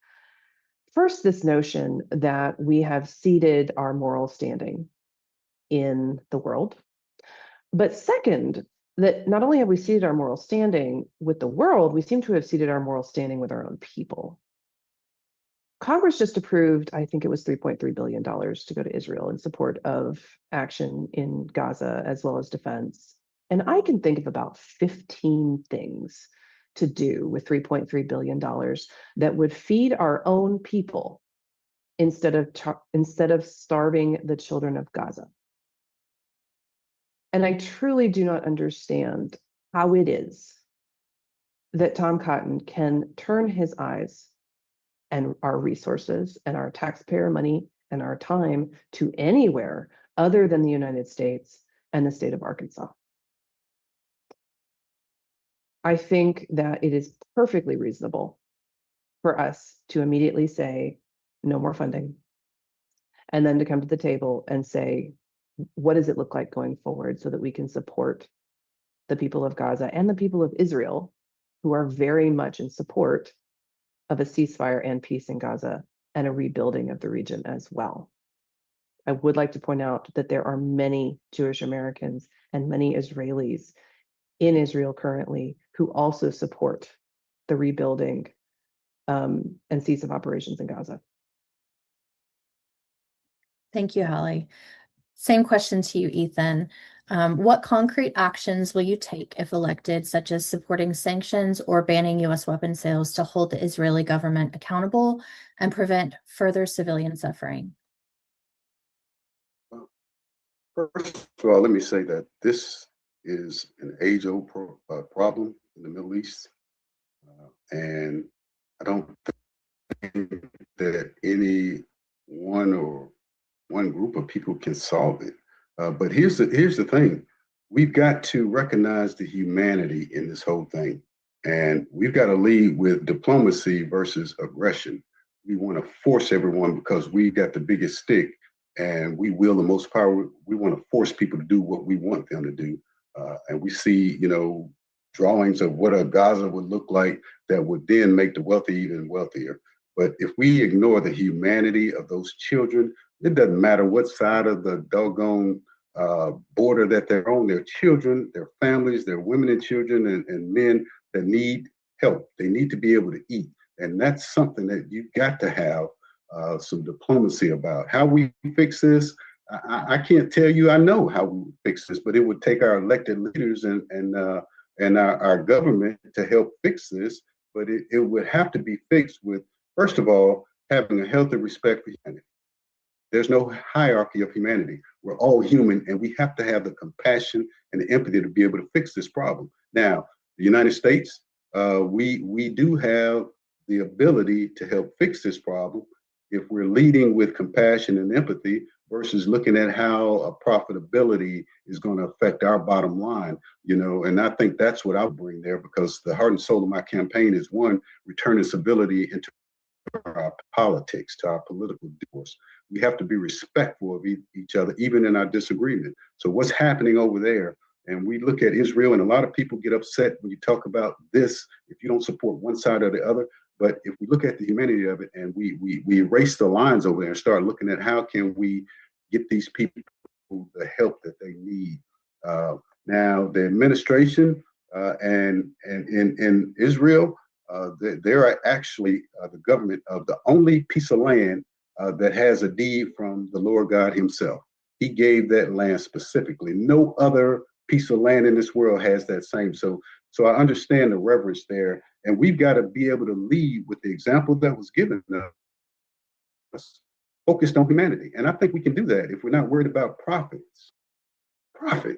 notion that we have ceded our moral standing in the world. But second, that not only have we ceded our moral standing with the world, we seem to have ceded our moral standing with our own people. Congress just approved, I think it was $3.3 billion to go to Israel in support of action in Gaza as well as defense. And I can think of about 15 things to do with $3.3 billion that would feed our own people instead of starving the children of Gaza. And I truly do not understand how it is that Tom Cotton can turn his eyes and our resources and our taxpayer money and our time to anywhere other than the United States and the state of Arkansas. I think that it is perfectly reasonable for us to immediately say, no more funding. And then to come to the table and say, what does it look like going forward so that we can support the people of Gaza and the people of Israel, who are very much in support of a ceasefire and peace in Gaza and a rebuilding of the region as well. I would like to point out that there are many Jewish Americans and many Israelis in Israel currently who also support the rebuilding and cease of operations in Gaza. Thank you, Hallie. Same question to you, Ethan. What concrete actions will you take if elected, such as supporting sanctions or banning U.S. weapon sales to hold the Israeli government accountable and prevent further civilian suffering? First of all, let me say that this is an age-old problem in the Middle East, and I don't think that any one group of people can solve it. But here's the thing: we've got to recognize the humanity in this whole thing, and we've got to lead with diplomacy versus aggression. We want to force everyone because we got the biggest stick and we wield the most power. We want to force people to do what we want them to do, and we see, drawings of what a Gaza would look like that would then make the wealthy even wealthier. But if we ignore the humanity of those children, it doesn't matter what side of the doggone border that they're on. They're children, their families, their women and children and men that need help. They need to be able to eat. And that's something that you've got to have some diplomacy about. How we fix this, I can't tell you I know how we fix this, but it would take our elected leaders and our government to help fix this. But it would have to be fixed with, first of all, having a healthy respect for humanity. There's no hierarchy of humanity. We're all human, and we have to have the compassion and the empathy to be able to fix this problem. Now, the United States, we do have the ability to help fix this problem if we're leading with compassion and empathy versus looking at how a profitability is going to affect our bottom line, and I think that's what I'll bring there, because the heart and soul of my campaign is, one, returning civility into our politics, to our political discourse. We have to be respectful of each other, even in our disagreement. So what's happening over there? And we look at Israel, and a lot of people get upset when you talk about this if you don't support one side or the other. But if we look at the humanity of it and we erase the lines over there and start looking at how can we get these people the help that they need. Now, the administration and in Israel, they're actually the government of the only piece of land that has a deed from the Lord God himself. He gave that land specifically. No other piece of land in this world has that same. So I understand the reverence there, and we've got to be able to lead with the example that was given us, focused on humanity. And I think we can do that if we're not worried about profits. We're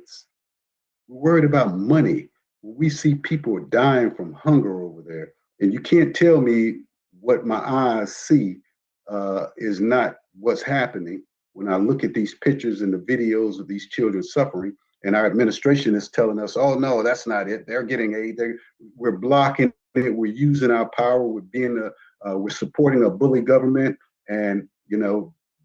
worried about money. We see people dying from hunger over there, and you can't tell me what my eyes see is not what's happening when I look at these pictures and the videos of these children suffering. And our administration is telling us, oh, no, that's not it. They're getting aid. We're blocking it. We're using our power. We're supporting a bully government. And,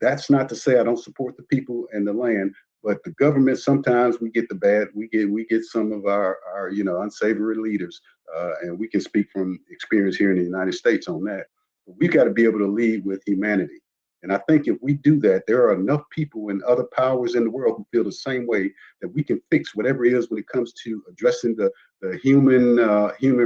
that's not to say I don't support the people and the land, but the government, sometimes we get the bad. We get some of our unsavory leaders, and we can speak from experience here in the United States on that. But we've got to be able to lead with humanity. And I think if we do that, there are enough people and other powers in the world who feel the same way, that we can fix whatever it is when it comes to addressing the human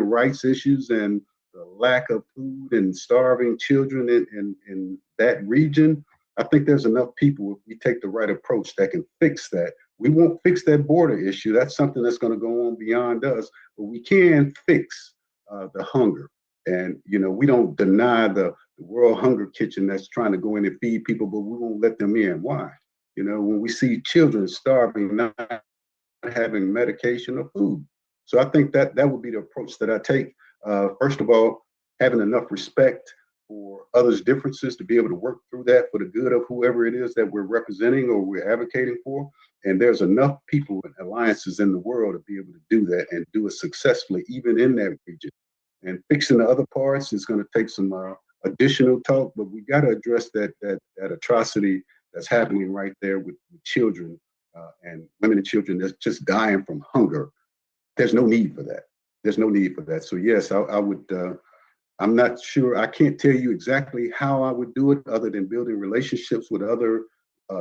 rights issues and the lack of food and starving children in that region. I think there's enough people, if we take the right approach, that can fix that. We won't fix that border issue. That's something that's going to go on beyond us, but we can fix the hunger. And, we don't deny the World Hunger Kitchen that's trying to go in and feed people, but we won't let them in. Why? When we see children starving, not having medication or food. So I think that would be the approach that I take. First of all, having enough respect for others' differences to be able to work through that for the good of whoever it is that we're representing or we're advocating for. And there's enough people and alliances in the world to be able to do that and do it successfully, even in that region. And fixing the other parts is going to take some additional talk, but we got to address that atrocity that's happening right there with children and women and children that's just dying from hunger. There's no need for that. There's no need for that. So yes, I would. I'm not sure. I can't tell you exactly how I would do it, other than building relationships with other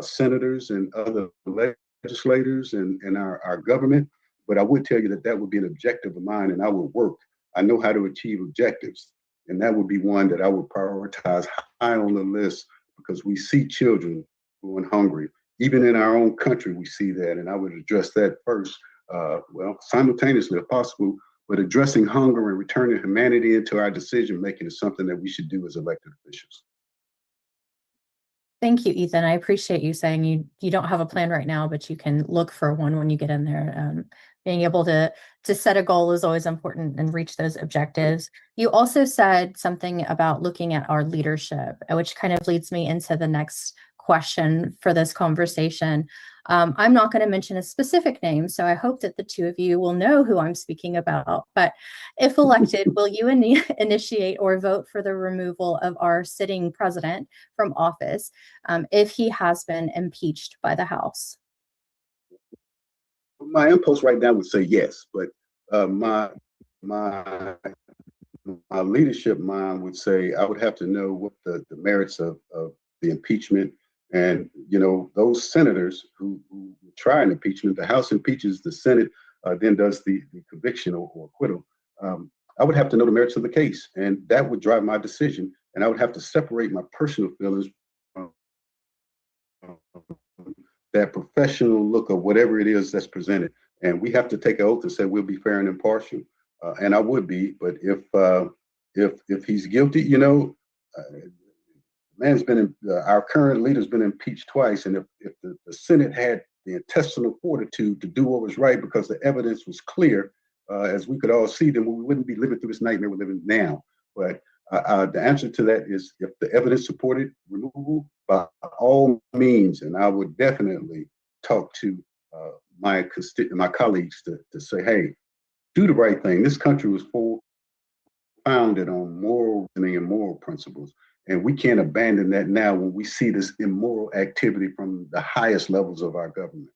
senators and other legislators and our government. But I would tell you that would be an objective of mine, and I would work. I know how to achieve objectives, and that would be one that I would prioritize high on the list, because we see children going hungry. Even in our own country, we see that, and I would address that first. Well, simultaneously if possible, but addressing hunger and returning humanity into our decision making is something that we should do as elected officials. Thank you, Ethan. I appreciate you saying you don't have a plan right now, but you can look for one when you get in there. Being able to set a goal is always important and reach those objectives. You also said something about looking at our leadership, which kind of leads me into the next question for this conversation. I'm not going to mention a specific name, so I hope that the two of you will know who I'm speaking about. But if elected, will you initiate or vote for the removal of our sitting president from office if he has been impeached by the House? My impulse right now would say yes, but my leadership mind would say I would have to know what the merits of the impeachment. And, those senators who try an impeachment, the House impeaches, the Senate then does the conviction or acquittal. I would have to know the merits of the case, and that would drive my decision. And I would have to separate my personal feelings from that professional look of whatever it is that's presented. And we have to take an oath and say we'll be fair and impartial. And I would be, but if he's guilty, man's been our current leader's been impeached twice, and if the Senate had the intestinal fortitude to do what was right because the evidence was clear, as we could all see, then we wouldn't be living through this nightmare we're living now. But the answer to that is, if the evidence supported removal, by all means, and I would definitely talk to my colleagues to say, hey, do the right thing. This country was founded on moral reasoning and moral principles. And we can't abandon that now when we see this immoral activity from the highest levels of our government.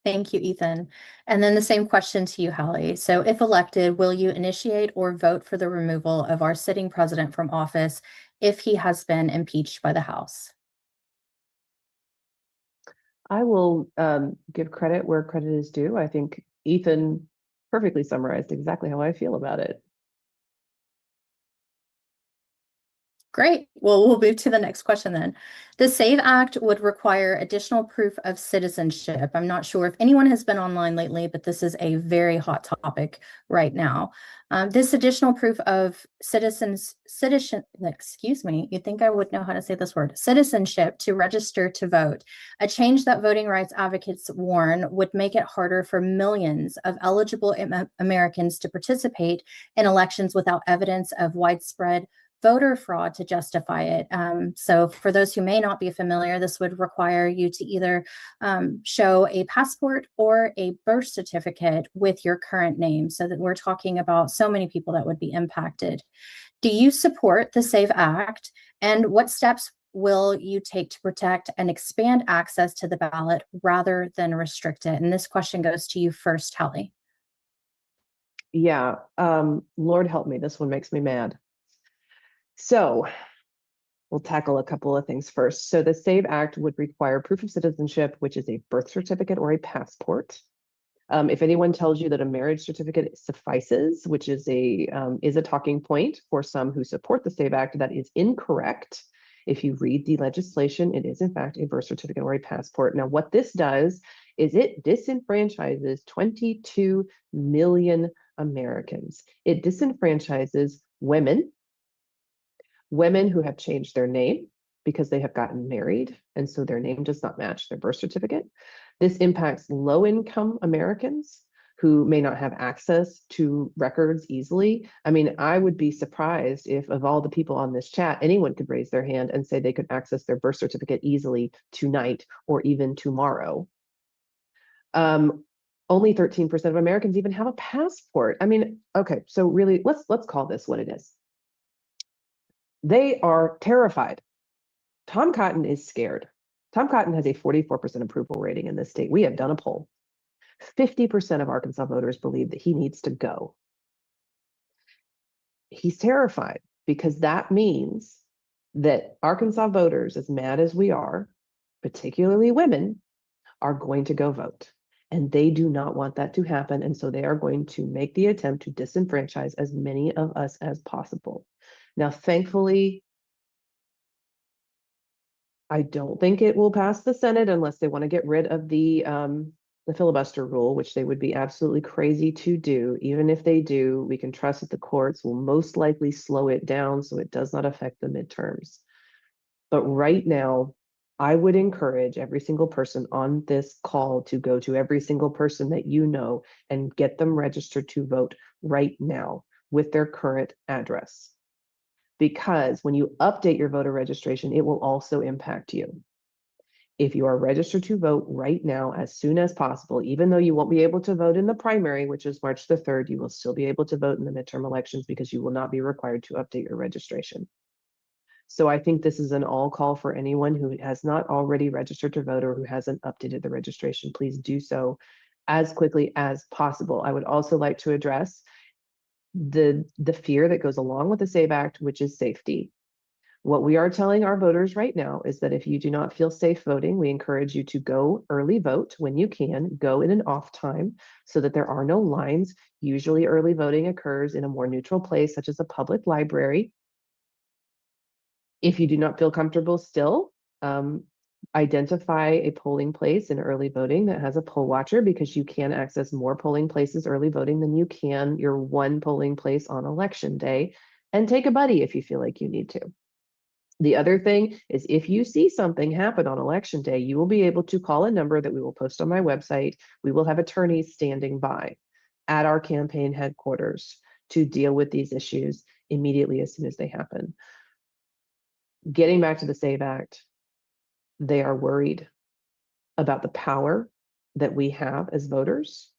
Thank you, Ethan. And then the same question to you, Hallie. So if elected, will you initiate or vote for the removal of our sitting president from office if he has been impeached by the House? I will give credit where credit is due. I think Ethan perfectly summarized exactly how I feel about it. Great. Well, we'll move to the next question then. The SAVE Act would require additional proof of citizenship. I'm not sure if anyone has been online lately, but this is a very hot topic right now. This additional proof of citizenship to register to vote, a change that voting rights advocates warn would make it harder for millions of eligible Americans to participate in elections without evidence of widespread voter fraud to justify it. So for those who may not be familiar, this would require you to either show a passport or a birth certificate with your current name, so that we're talking about so many people that would be impacted. Do you support the SAVE Act, and what steps will you take to protect and expand access to the ballot rather than restrict it? And this question goes to you first, Hallie. Yeah, Lord help me, this one makes me mad. So we'll tackle a couple of things first. So the SAVE Act would require proof of citizenship, which is a birth certificate or a passport. If anyone tells you that a marriage certificate suffices, which is a talking point for some who support the SAVE Act, that is incorrect. If you read the legislation, it is in fact a birth certificate or a passport. Now, what this does is it disenfranchises 22 million Americans. It disenfranchises women who have changed their name because they have gotten married, and so their name does not match their birth certificate. This impacts low-income Americans who may not have access to records easily. I mean, I would be surprised if of all the people on this chat, anyone could raise their hand and say they could access their birth certificate easily tonight or even tomorrow. Only 13% of Americans even have a passport. I mean, okay, so really, let's call this what it is. They are terrified. Tom Cotton is scared. Tom Cotton has a 44% approval rating in this state. We have done a poll. 50% of Arkansas voters believe that he needs to go. He's terrified because that means that Arkansas voters, as mad as we are, particularly women, are going to go vote. And they do not want that to happen. And so they are going to make the attempt to disenfranchise as many of us as possible. Now, thankfully, I don't think it will pass the Senate unless they want to get rid of the filibuster rule, which they would be absolutely crazy to do. Even if they do, we can trust that the courts will most likely slow it down so it does not affect the midterms. But right now, I would encourage every single person on this call to go to every single person that you know and get them registered to vote right now with their current address. Because when you update your voter registration, it will also impact you. If you are registered to vote right now, as soon as possible, even though you won't be able to vote in the primary, which is March the 3rd, you will still be able to vote in the midterm elections because you will not be required to update your registration. So I think this is an all call for anyone who has not already registered to vote or who hasn't updated the registration. Please do so as quickly as possible. I would also like to address the fear that goes along with the SAVE Act, which is safety. What we are telling our voters right now is that if you do not feel safe voting, we encourage you to go early vote when you can, go in an off time so that there are no lines. Usually early voting occurs in a more neutral place, such as a public library. If you do not feel comfortable still, identify a polling place in early voting that has a poll watcher, because you can access more polling places early voting than you can your one polling place on election day, and take a buddy if you feel like you need to. The other thing is, if you see something happen on election day, you will be able to call a number that we will post on my website. We will have attorneys standing by at our campaign headquarters to deal with these issues immediately as soon as they happen. Getting back to the SAVE Act, they are worried about the power that we have as voters.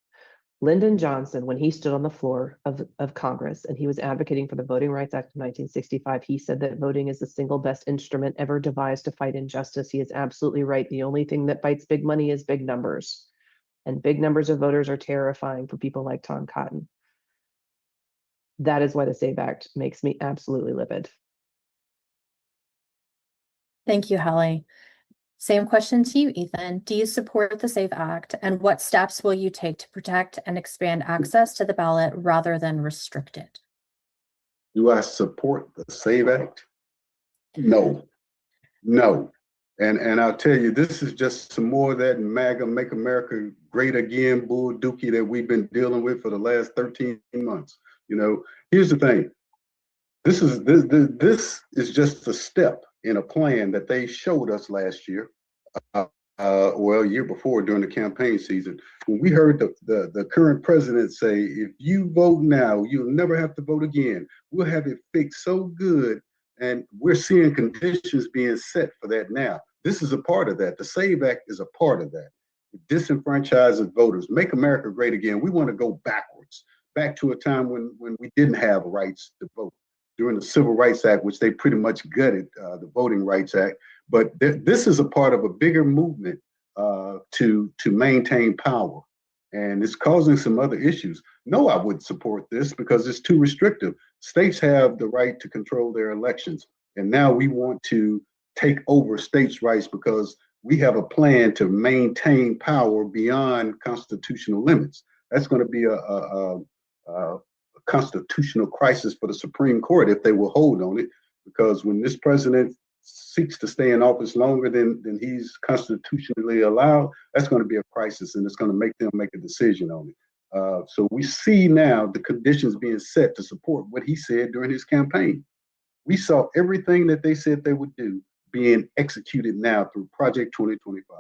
Lyndon Johnson, when he stood on the floor of Congress and he was advocating for the Voting Rights Act of 1965, he said that voting is the single best instrument ever devised to fight injustice. He is absolutely right. The only thing that fights big money is big numbers. And big numbers of voters are terrifying for people like Tom Cotton. That is why the SAVE Act makes me absolutely livid. Thank you, Hallie. Same question to you, Ethan. Do you support the SAVE Act, and what steps will you take to protect and expand access to the ballot rather than restrict it? Do I support the SAVE Act? No. And I'll tell you, this is just some more of that MAGA, Make America Great Again bull dookie that we've been dealing with for the last 13 months. You know, here's the thing. This is just a step in a plan that they showed us last year, well, year before during the campaign season. When we heard the current president say, if you vote now, you'll never have to vote again. We'll have it fixed so good. And we're seeing conditions being set for that now. This is a part of that. The SAVE Act is a part of that. It disenfranchises voters. Make America great again. We want to go backwards, back to a time when we didn't have rights to vote. During the Civil Rights Act, which they pretty much gutted, the Voting Rights Act. But this is a part of a bigger movement to maintain power. And it's causing some other issues. No, I wouldn't support this because it's too restrictive. States have the right to control their elections. And now we want to take over states' rights because we have a plan to maintain power beyond constitutional limits. That's going to be a constitutional crisis for the Supreme Court if they will hold on it, because when this president seeks to stay in office longer than he's constitutionally allowed, that's going to be a crisis, and it's going to make them make a decision on it. So we see now the conditions being set to support what he said during his campaign. We saw everything that they said they would do being executed now through Project 2025.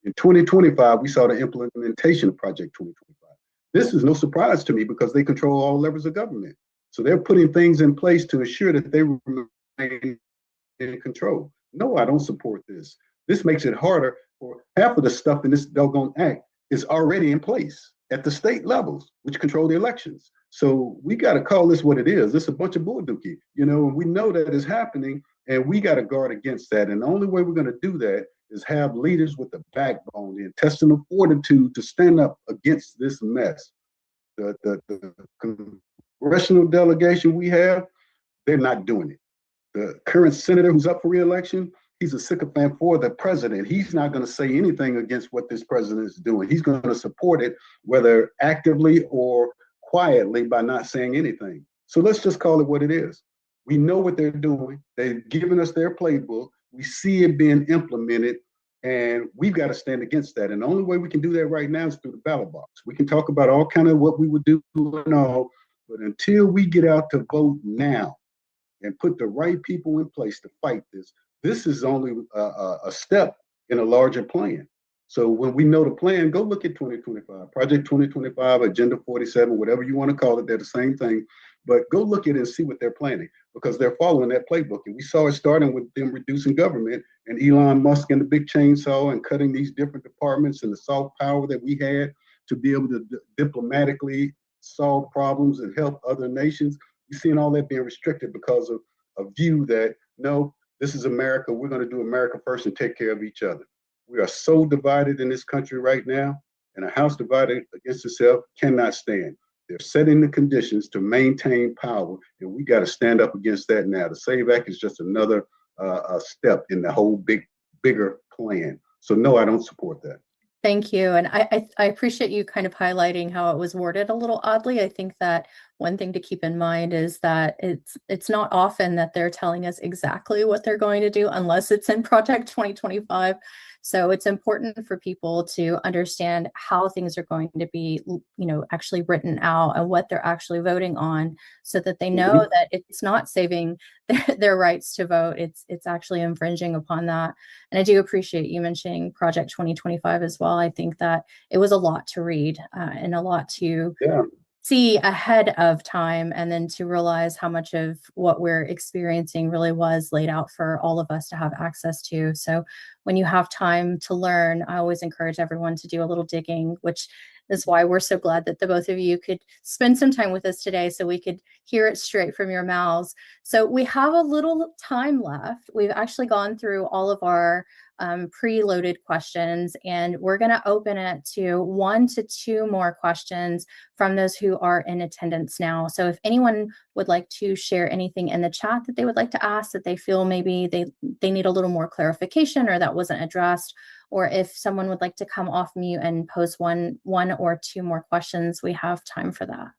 In 2025, we saw the implementation of Project 2025. This is no surprise to me because they control all levels of government. So they're putting things in place to ensure that they remain in control. No, I don't support this. This makes it harder for half of the stuff in this doggone act is already in place at the state levels, which control the elections. So we got to call this what it is. It's a bunch of bulldookey, you know, and we know that is happening, and we got to guard against that. And the only way we're going to do that is have leaders with the backbone, the intestinal fortitude to stand up against this mess. The congressional delegation we have, they're not doing it. The current senator who's up for re-election, he's a sycophant for the president. He's not going to say anything against what this president is doing. He's going to support it, whether actively or quietly, by not saying anything. So let's just call it what it is. We know what they're doing. They've given us their playbook. We see it being implemented, and we've got to stand against that. And the only way we can do that right now is through the ballot box. We can talk about all kind of what we would do and all, but until we get out to vote now and put the right people in place to fight this, this is only a step in a larger plan. So when we know the plan, go look at 2025, Project 2025, Agenda 47, whatever you want to call it, they're the same thing. But go look at it and see what they're planning, because they're following that playbook. And we saw it starting with them reducing government and Elon Musk and the big chainsaw and cutting these different departments and the soft power that we had to be able to diplomatically solve problems and help other nations. You're seeing all that being restricted because of a view that, no, this is America. We're going to do America first and take care of each other. We are so divided in this country right now, and a house divided against itself cannot stand. They're setting the conditions to maintain power, and we got to stand up against that now. The SAVE Act is just another step in the whole bigger plan. So no, I don't support that. Thank you. And I appreciate you kind of highlighting how it was worded a little oddly. I think that one thing to keep in mind is that it's not often that they're telling us exactly what they're going to do unless it's in Project 2025. So it's important for people to understand how things are going to be, actually written out and what they're actually voting on, so that they know that it's not saving their rights to vote. It's actually infringing upon that. And I do appreciate you mentioning Project 2025 as well. I think that it was a lot to read and a lot to see ahead of time, and then to realize how much of what we're experiencing really was laid out for all of us to have access to. So when you have time to learn, I always encourage everyone to do a little digging, which is why we're so glad that the both of you could spend some time with us today so we could hear it straight from your mouths. So we have a little time left. We've actually gone through all of our preloaded questions, and we're going to open it to 1 to 2 more questions from those who are in attendance now. So if anyone would like to share anything in the chat that they would like to ask, that they feel maybe they need a little more clarification or that wasn't addressed, or if someone would like to come off mute and pose one or 2 more questions, we have time for that.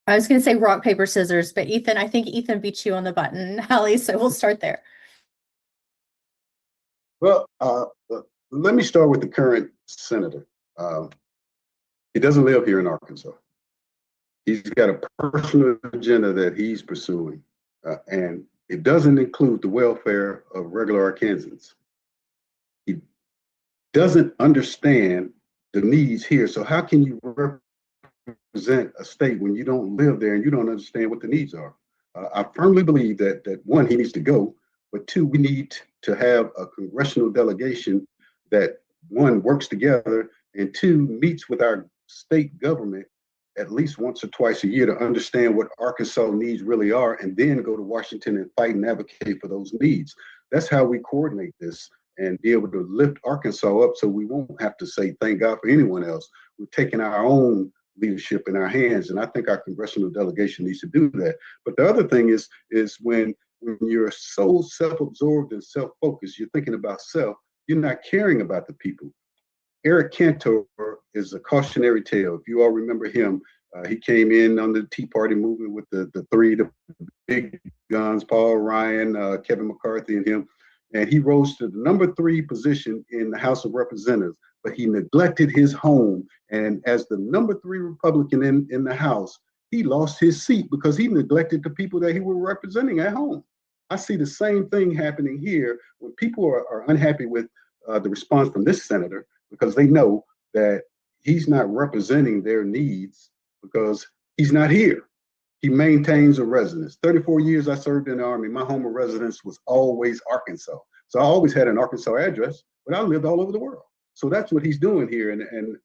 I was going to say rock, paper, scissors, but I think Ethan beat you on the button, Hallie, so we'll start there. Well, let me start with the current senator. He doesn't live here in Arkansas. He's got a personal agenda that he's pursuing, and it doesn't include the welfare of regular Arkansans. He doesn't understand the needs here. So how can you represent a state when you don't live there and you don't understand what the needs are? I firmly believe that 1, he needs to go, but 2, we need to have a congressional delegation that 1, works together, and 2, meets with our state government at least once or twice a year to understand what Arkansas needs really are, and then go to Washington and fight and advocate for those needs. That's how we coordinate this and be able to lift Arkansas up, so we won't have to say thank God for anyone else. We're taking our own leadership in our hands. And I think our congressional delegation needs to do that. But the other thing is when you're so self-absorbed and self-focused, you're thinking about self, you're not caring about the people. Eric Cantor is a cautionary tale. If you all remember him, he came in on the Tea Party movement with the big guns, Paul Ryan, Kevin McCarthy, and him. And he rose to the number 3 position in the House of Representatives, but he neglected his home. And as the number 3 Republican in the House, he lost his seat because he neglected the people that he was representing at home. I see the same thing happening here when people are unhappy with the response from this senator because they know that he's not representing their needs because he's not here. He maintains a residence. 34 years I served in the Army. My home of residence was always Arkansas. So I always had an Arkansas address, but I lived all over the world. So that's what he's doing here. And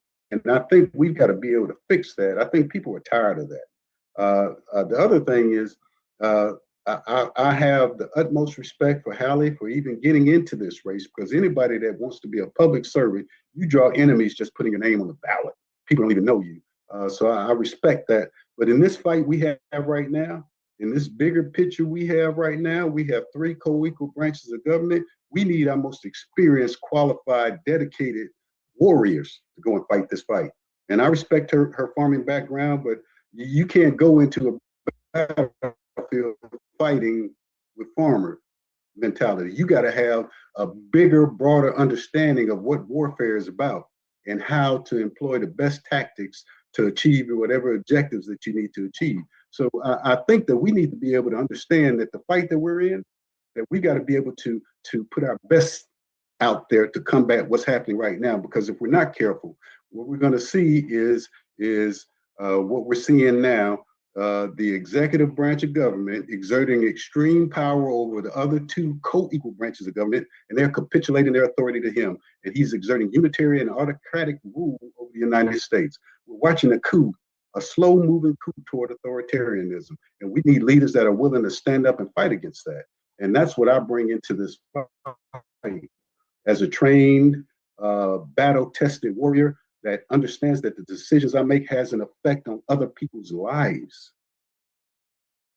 I think we've got to be able to fix that. I think people are tired of that. The other thing is, I have the utmost respect for Hallie for even getting into this race, because anybody that wants to be a public servant, you draw enemies just putting your name on the ballot. People don't even know you. So I respect that. But in this fight we have right now, in this bigger picture we have right now, we have 3 co-equal branches of government. We need our most experienced, qualified, dedicated warriors to go and fight this fight. And I respect her farming background, but you can't go into a battlefield fighting with farmer mentality. You got to have a bigger, broader understanding of what warfare is about and how to employ the best tactics to achieve whatever objectives that you need to achieve. So I think that we need to be able to understand that the fight that we're in, that we got to be able to put our best out there to combat what's happening right now. Because if we're not careful, what we're going to see is what we're seeing now, the executive branch of government exerting extreme power over the other 2 co-equal branches of government, and they're capitulating their authority to him. And he's exerting unitary and autocratic rule over the United States. We're watching a coup, a slow-moving coup toward authoritarianism. And we need leaders that are willing to stand up and fight against that. And that's what I bring into this fight as a trained, battle-tested warrior that understands that the decisions I make has an effect on other people's lives,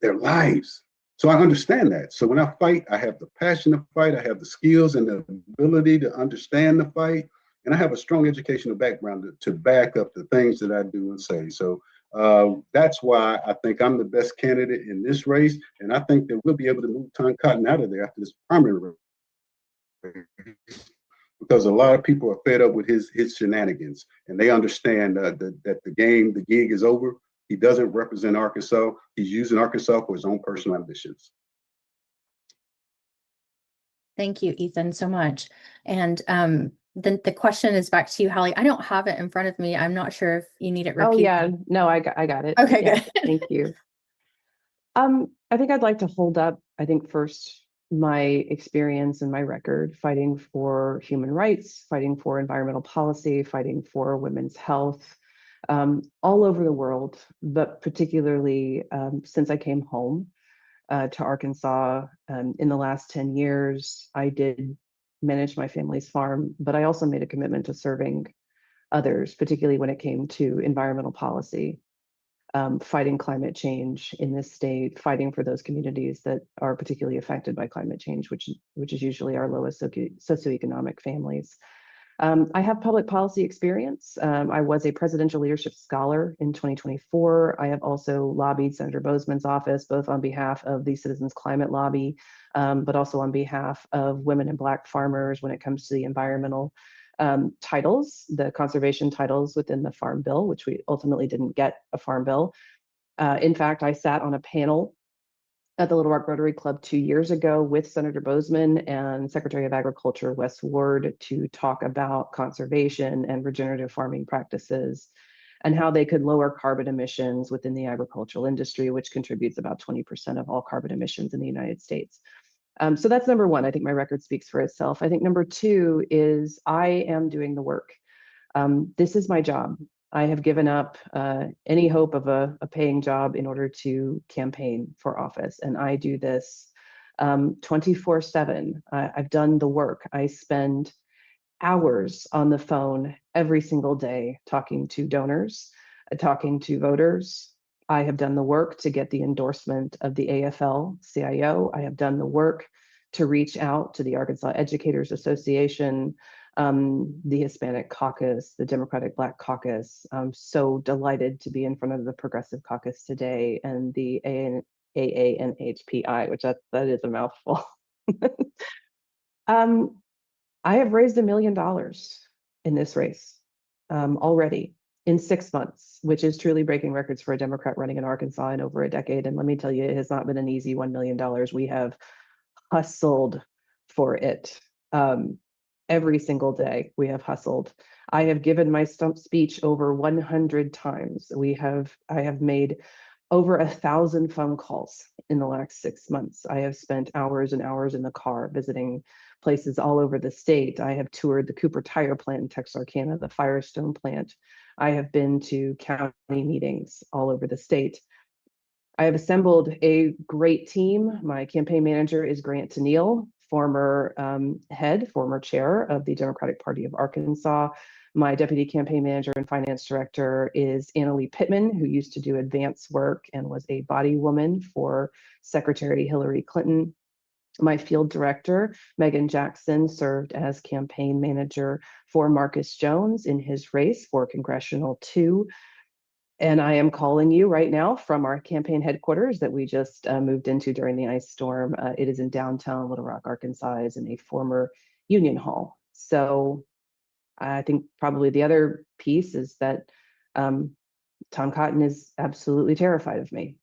their lives. So I understand that. So when I fight, I have the passion to fight, I have the skills and the ability to understand the fight, and I have a strong educational background to back up the things that I do and say. So that's why I think I'm the best candidate in this race, and I think that we'll be able to move Tom Cotton out of there after this primary race, because a lot of people are fed up with his shenanigans, and they understand that the gig is over. He doesn't represent Arkansas. He's using Arkansas for his own personal ambitions. Thank you, Ethan, so much. And then the question is back to you, Hallie. I don't have it in front of me. I'm not sure if you need it repeated. Oh yeah, no, I got it. Okay, Yeah, good. thank you. I think I'd like to hold up, I think first, my experience and my record fighting for human rights, fighting for environmental policy, fighting for women's health, all over the world, but particularly since I came home to Arkansas in the last 10 years, I did manage my family's farm, but I also made a commitment to serving others, particularly when it came to environmental policy. Fighting climate change in this state, fighting for those communities that are particularly affected by climate change, which is usually our lowest socioeconomic families. I have public policy experience. I was a presidential leadership scholar in 2024. I have also lobbied Senator Boozman's office, both on behalf of the Citizens Climate Lobby, but also on behalf of women and Black farmers when it comes to the environmental titles, the conservation titles within the Farm Bill, which we ultimately didn't get a Farm Bill. In fact, I sat on a panel at the Little Rock Rotary Club 2 years ago with Senator Boozman and Secretary of Agriculture Wes Ward to talk about conservation and regenerative farming practices and how they could lower carbon emissions within the agricultural industry, which contributes about 20% of all carbon emissions in the United States. So that's number one. I think my record speaks for itself. I think number two is I am doing the work. This is my job. I have given up any hope of a paying job in order to campaign for office. And I do this 24/7. I've done the work. I spend hours on the phone every single day talking to donors, talking to voters. I have done the work to get the endorsement of the AFL-CIO. I have done the work to reach out to the Arkansas Educators Association, the Hispanic Caucus, the Democratic Black Caucus. I'm so delighted to be in front of the Progressive Caucus today and the AANHPI, which that is a mouthful. I have raised $1 million in this race already in 6 months, which is truly breaking records for a Democrat running in Arkansas in over a decade. And let me tell you, it has not been an easy $1 million. We have hustled for it. Every single day we have hustled. I have given my stump speech over 100 times. I have made over 1,000 phone calls in the last 6 months. I have spent hours and hours in the car visiting places all over the state. I have toured the Cooper Tire plant in Texarkana, the Firestone plant. I have been to county meetings all over the state. I have assembled a great team. My campaign manager is Grant Tennille, former former chair of the Democratic Party of Arkansas. My deputy campaign manager and finance director is Annalee Pittman, who used to do advance work and was a body woman for Secretary Hillary Clinton. My field director, Megan Jackson, served as campaign manager for Marcus Jones in his race for Congressional 2. And I am calling you right now from our campaign headquarters that we just moved into during the ice storm. It is in downtown Little Rock, Arkansas, is in a former Union Hall. So I think probably the other piece is that Tom Cotton is absolutely terrified of me.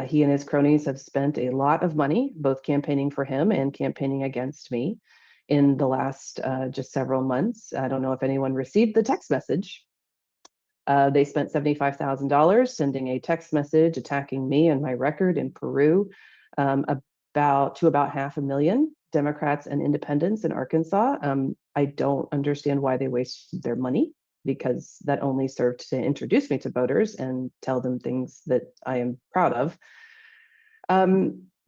He and his cronies have spent a lot of money, both campaigning for him and campaigning against me in the last just several months. I don't know if anyone received the text message. They spent $75,000 sending a text message attacking me and my record in Peru, about 500,000 Democrats and independents in Arkansas. I don't understand why they waste their money, because that only served to introduce me to voters and tell them things that I am proud of.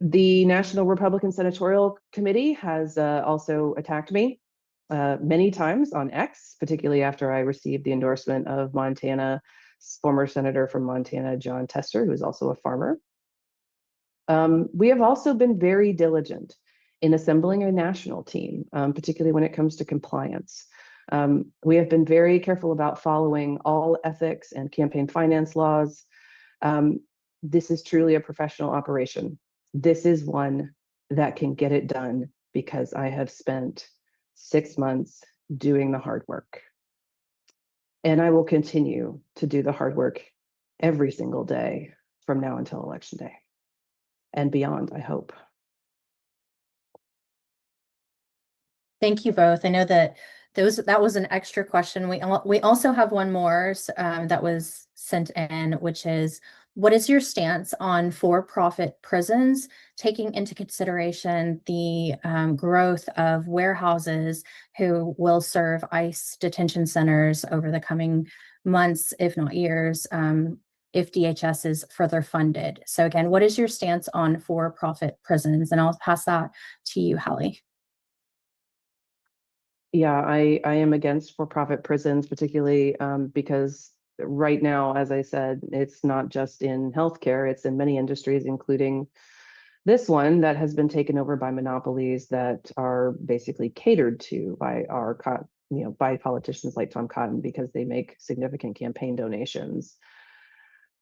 The National Republican Senatorial Committee has also attacked me many times on X, particularly after I received the endorsement of Montana's former senator from Montana, John Tester, who is also a farmer. We have also been very diligent in assembling a national team, particularly when it comes to compliance. We have been very careful about following all ethics and campaign finance laws. This is truly a professional operation. This is one that can get it done because I have spent 6 months doing the hard work. And I will continue to do the hard work every single day from now until Election Day and beyond, I hope. Thank you both. I know that that was an extra question. We also have one more that was sent in, which is, what is your stance on for-profit prisons, taking into consideration the growth of warehouses who will serve ICE detention centers over the coming months, if not years, if DHS is further funded? So again, what is your stance on for-profit prisons? And I'll pass that to you, Hallie. Yeah, I am against for-profit prisons, particularly because right now, as I said, it's not just in healthcare, it's in many industries, including this one that has been taken over by monopolies that are basically catered to by by politicians like Tom Cotton, because they make significant campaign donations.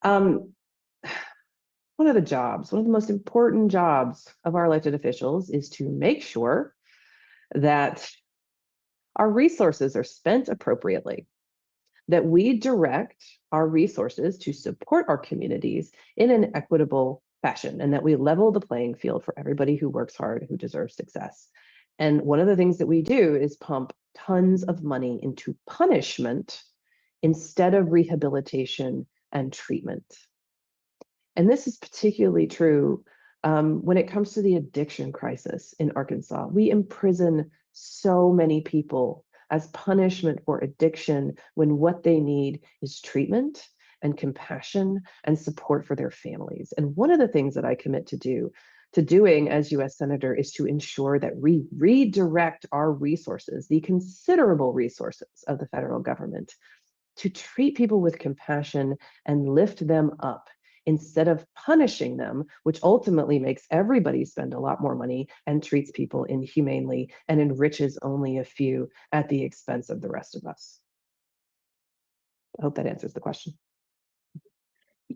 One of the most important jobs of our elected officials is to make sure that our resources are spent appropriately, that we direct our resources to support our communities in an equitable fashion, and that we level the playing field for everybody who works hard, who deserves success. And one of the things that we do is pump tons of money into punishment instead of rehabilitation and treatment. And this is particularly true when it comes to the addiction crisis in Arkansas. We imprison so many people as punishment for addiction when what they need is treatment and compassion and support for their families. And one of the things that I commit to doing as US Senator is to ensure that we redirect our resources, the considerable resources of the federal government, to treat people with compassion and lift them up instead of punishing them, which ultimately makes everybody spend a lot more money and treats people inhumanely and enriches only a few at the expense of the rest of us. I hope that answers the question.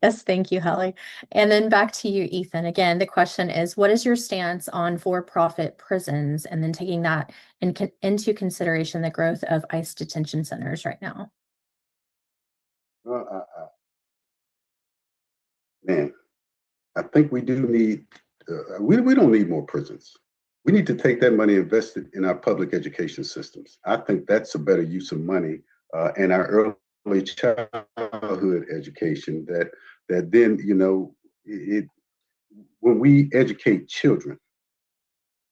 Yes, thank you, Hallie. And then back to you, Ethan. Again, the question is, what is your stance on for-profit prisons, and then taking that into consideration the growth of ICE detention centers right now? Well, man, I think we do need, we don't need more prisons. We need to take that money, invest it in our public education systems. I think that's a better use of money in our early childhood education. That then, you know, when we educate children,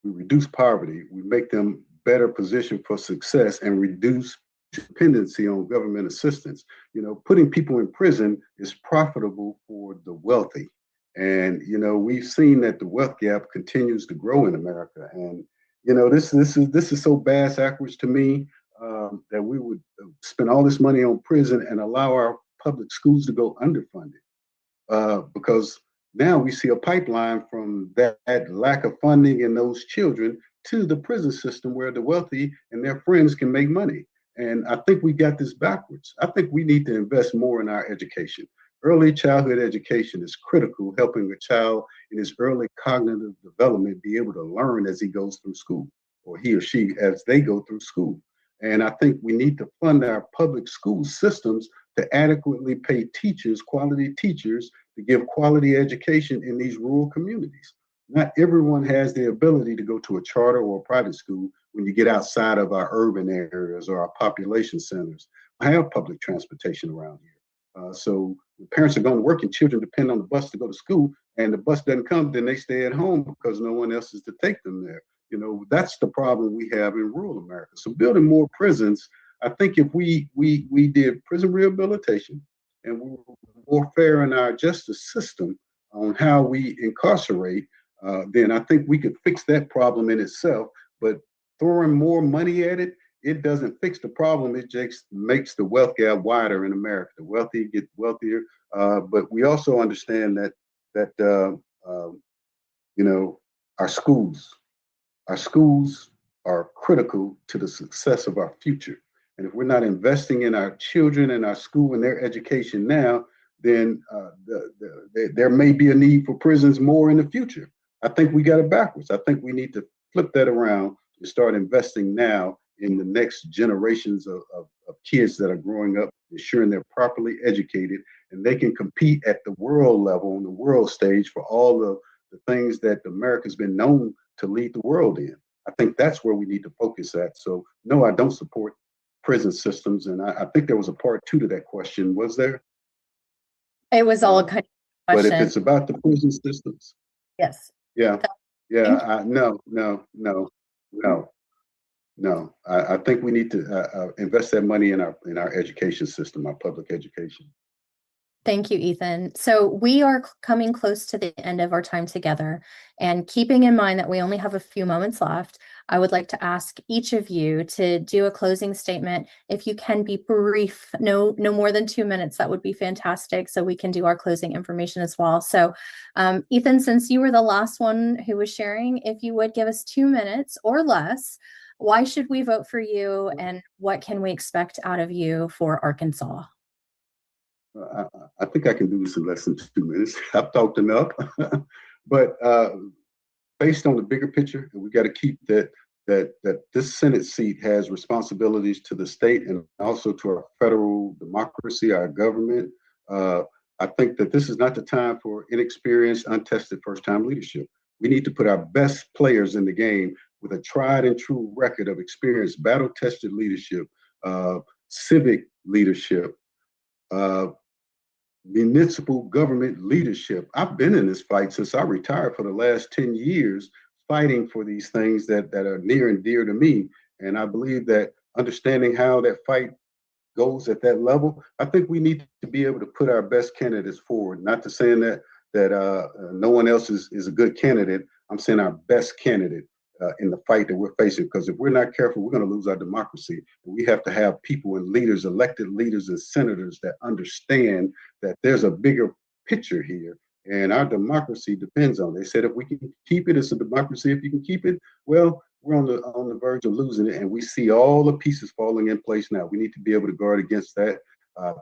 we reduce poverty, we make them better positioned for success, and reduce dependency on government assistance. You know, putting people in prison is profitable for the wealthy. And, you know, we've seen that the wealth gap continues to grow in America. And, you know, this is so bass backwards to me, that we would spend all this money on prison and allow our public schools to go underfunded. Because now we see a pipeline from that lack of funding in those children to the prison system where the wealthy and their friends can make money. And I think we got this backwards. I think we need to invest more in our education. Early childhood education is critical, helping a child in his early cognitive development be able to learn as he goes through school, or he or she as they go through school. And I think we need to fund our public school systems to adequately pay teachers, quality teachers, to give quality education in these rural communities. Not everyone has the ability to go to a charter or a private school when you get outside of our urban areas or our population centers. I have public transportation around here. So parents are going to work and children depend on the bus to go to school, and the bus doesn't come, then they stay at home because no one else is to take them there. You know, that's the problem we have in rural America. So building more prisons, I think if we did prison rehabilitation and we were more fair in our justice system on how we incarcerate, then I think we could fix that problem in itself. But throwing more money at it, it doesn't fix the problem. It just makes the wealth gap wider in America. The wealthy get wealthier, but we also understand that you know, our schools are critical to the success of our future. And if we're not investing in our children and our school and their education now, then there may be a need for prisons more in the future. I think we got it backwards. I think we need to flip that around and start investing now in the next generations of kids that are growing up, ensuring they're properly educated and they can compete at the world level, on the world stage, for all the things that America's been known to lead the world in. I think that's where we need to focus at. So no, I don't support prison systems. And I think there was a part two to that question. Was there? It was all kind of question. But if it's about the prison systems. Yes. Yeah. Yeah. No. I think we need to invest that money in our education system, our public education. Thank you, Ethan. So we are coming close to the end of our time together, and keeping in mind that we only have a few moments left, I would like to ask each of you to do a closing statement. If you can be brief, no more than 2 minutes, that would be fantastic, so we can do our closing information as well. So Ethan, since you were the last one who was sharing, if you would give us 2 minutes or less, why should we vote for you, and what can we expect out of you for Arkansas? I think I can do this in less than 2 minutes. I've talked enough, but based on the bigger picture, we got to keep that this Senate seat has responsibilities to the state and also to our federal democracy, our government. I think that this is not the time for inexperienced, untested first-time leadership. We need to put our best players in the game with a tried and true record of experience, battle-tested leadership, civic leadership, municipal government leadership. I've been in this fight since I retired for the last 10 years, fighting for these things that are near and dear to me. And I believe that understanding how that fight goes at that level, I think we need to be able to put our best candidates forward. Not to saying that no one else is a good candidate. I'm saying our best candidate in the fight that we're facing. Because if we're not careful, we're going to lose our democracy. We have to have people and leaders, elected leaders and senators that understand that there's a bigger picture here. And our democracy depends on it. They said if we can keep it, it's a democracy. If you can keep it, well, we're on the verge of losing it. And we see all the pieces falling in place now. We need to be able to guard against that.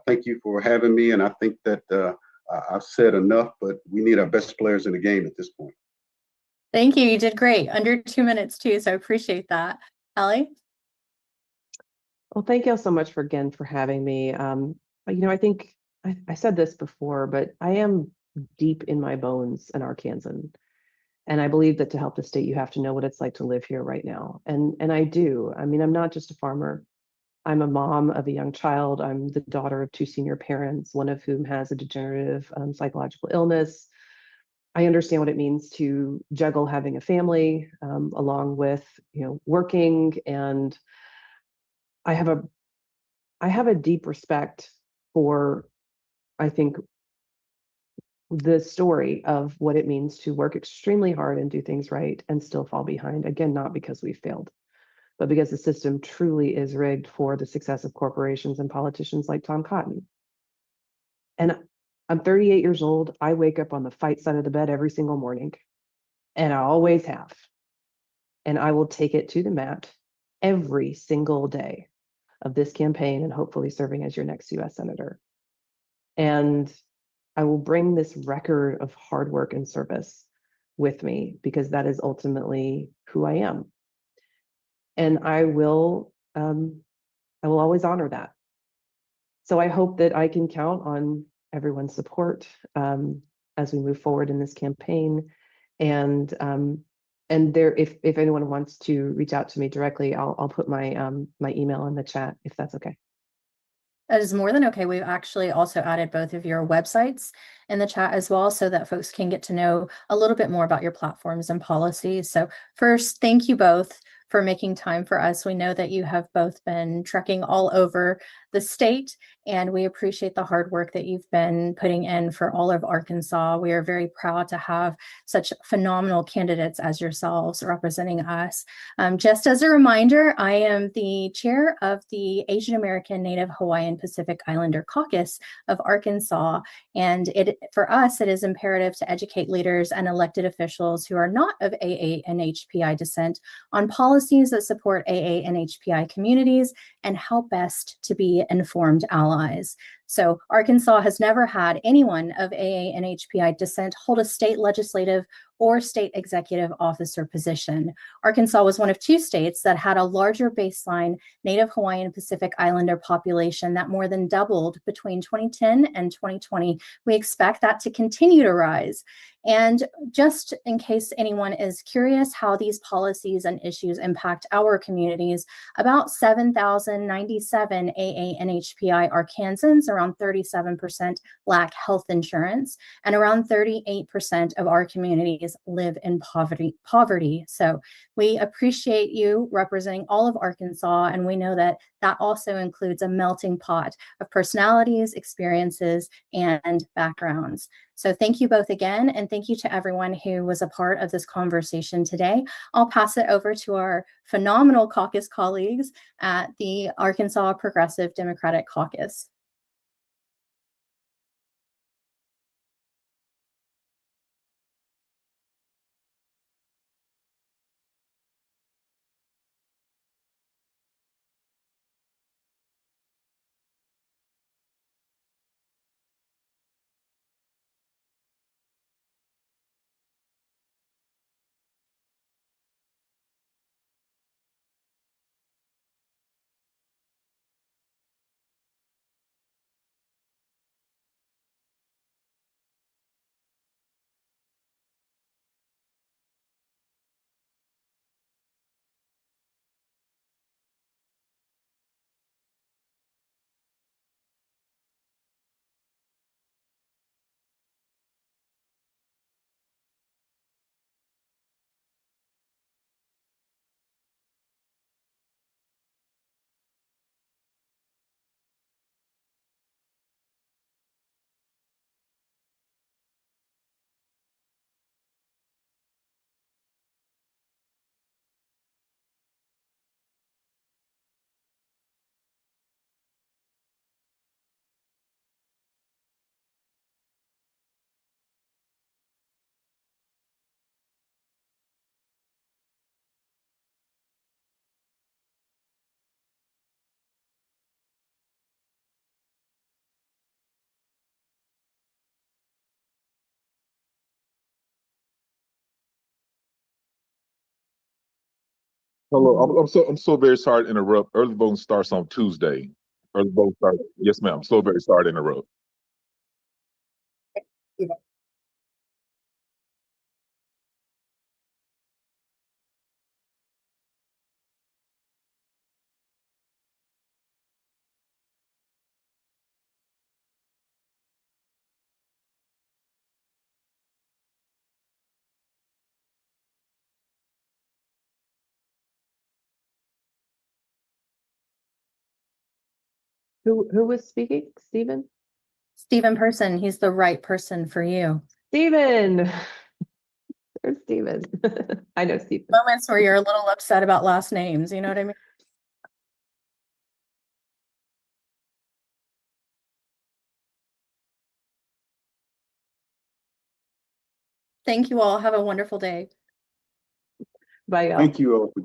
Thank you for having me. And I think that I've said enough, but we need our best players in the game at this point. Thank you. You did great. Under 2 minutes too. So I appreciate that. Hallie? Well, thank you all so much for having me. I think I said this before, but I am deep in my bones an Arkansan. And I believe that to help the state, you have to know what it's like to live here right now. And I do. I mean, I'm not just a farmer. I'm a mom of a young child. I'm the daughter of 2 senior parents, one of whom has a degenerative psychological illness. I understand what it means to juggle having a family along with, working. And I have a deep respect for, I think, the story of what it means to work extremely hard and do things right and still fall behind. Again, not because we failed, but because the system truly is rigged for the success of corporations and politicians like Tom Cotton. And I'm 38 years old. I wake up on the fight side of the bed every single morning, and I always have. And I will take it to the mat every single day of this campaign and hopefully serving as your next US Senator. And I will bring this record of hard work and service with me because that is ultimately who I am. And I will always honor that. So I hope that I can count on everyone's support as we move forward in this campaign. And if anyone wants to reach out to me directly, I'll put my my email in the chat if that's okay. That is more than okay. We've actually also added both of your websites in the chat as well so that folks can get to know a little bit more about your platforms and policies. So first, thank you both for making time for us. We know that you have both been trekking all over the state, and we appreciate the hard work that you've been putting in for all of Arkansas. We are very proud to have such phenomenal candidates as yourselves representing us. Just as a reminder, I am the chair of the Asian American Native Hawaiian Pacific Islander Caucus of Arkansas, and for us, it is imperative to educate leaders and elected officials who are not of AA and HPI descent on policies that support AA and HPI communities and how best to be informed allies. So Arkansas has never had anyone of AA and HPI descent hold a state legislative or state executive officer position. Arkansas was one of 2 states that had a larger baseline Native Hawaiian Pacific Islander population that more than doubled between 2010 and 2020. We expect that to continue to rise. And just in case anyone is curious how these policies and issues impact our communities, about 7,097 AA and HPI Arkansans, around 37%, lack health insurance, and around 38% of our communities live in poverty. So we appreciate you representing all of Arkansas, and we know that that also includes a melting pot of personalities, experiences, and backgrounds. So thank you both again, and thank you to everyone who was a part of this conversation today. I'll pass it over to our phenomenal caucus colleagues at the Arkansas Progressive Democratic Caucus. Hello, I'm so very sorry to interrupt. Early voting starts on Tuesday. Early voting starts. Yes, ma'am. I'm so very sorry to interrupt. Who was speaking? Stephen? Stephen Person, he's the right person for you. Stephen. There's Stephen. I know Stephen. Moments where you're a little upset about last names, you know what I mean? Thank you all. Have a wonderful day. Bye, y'all. Thank you all for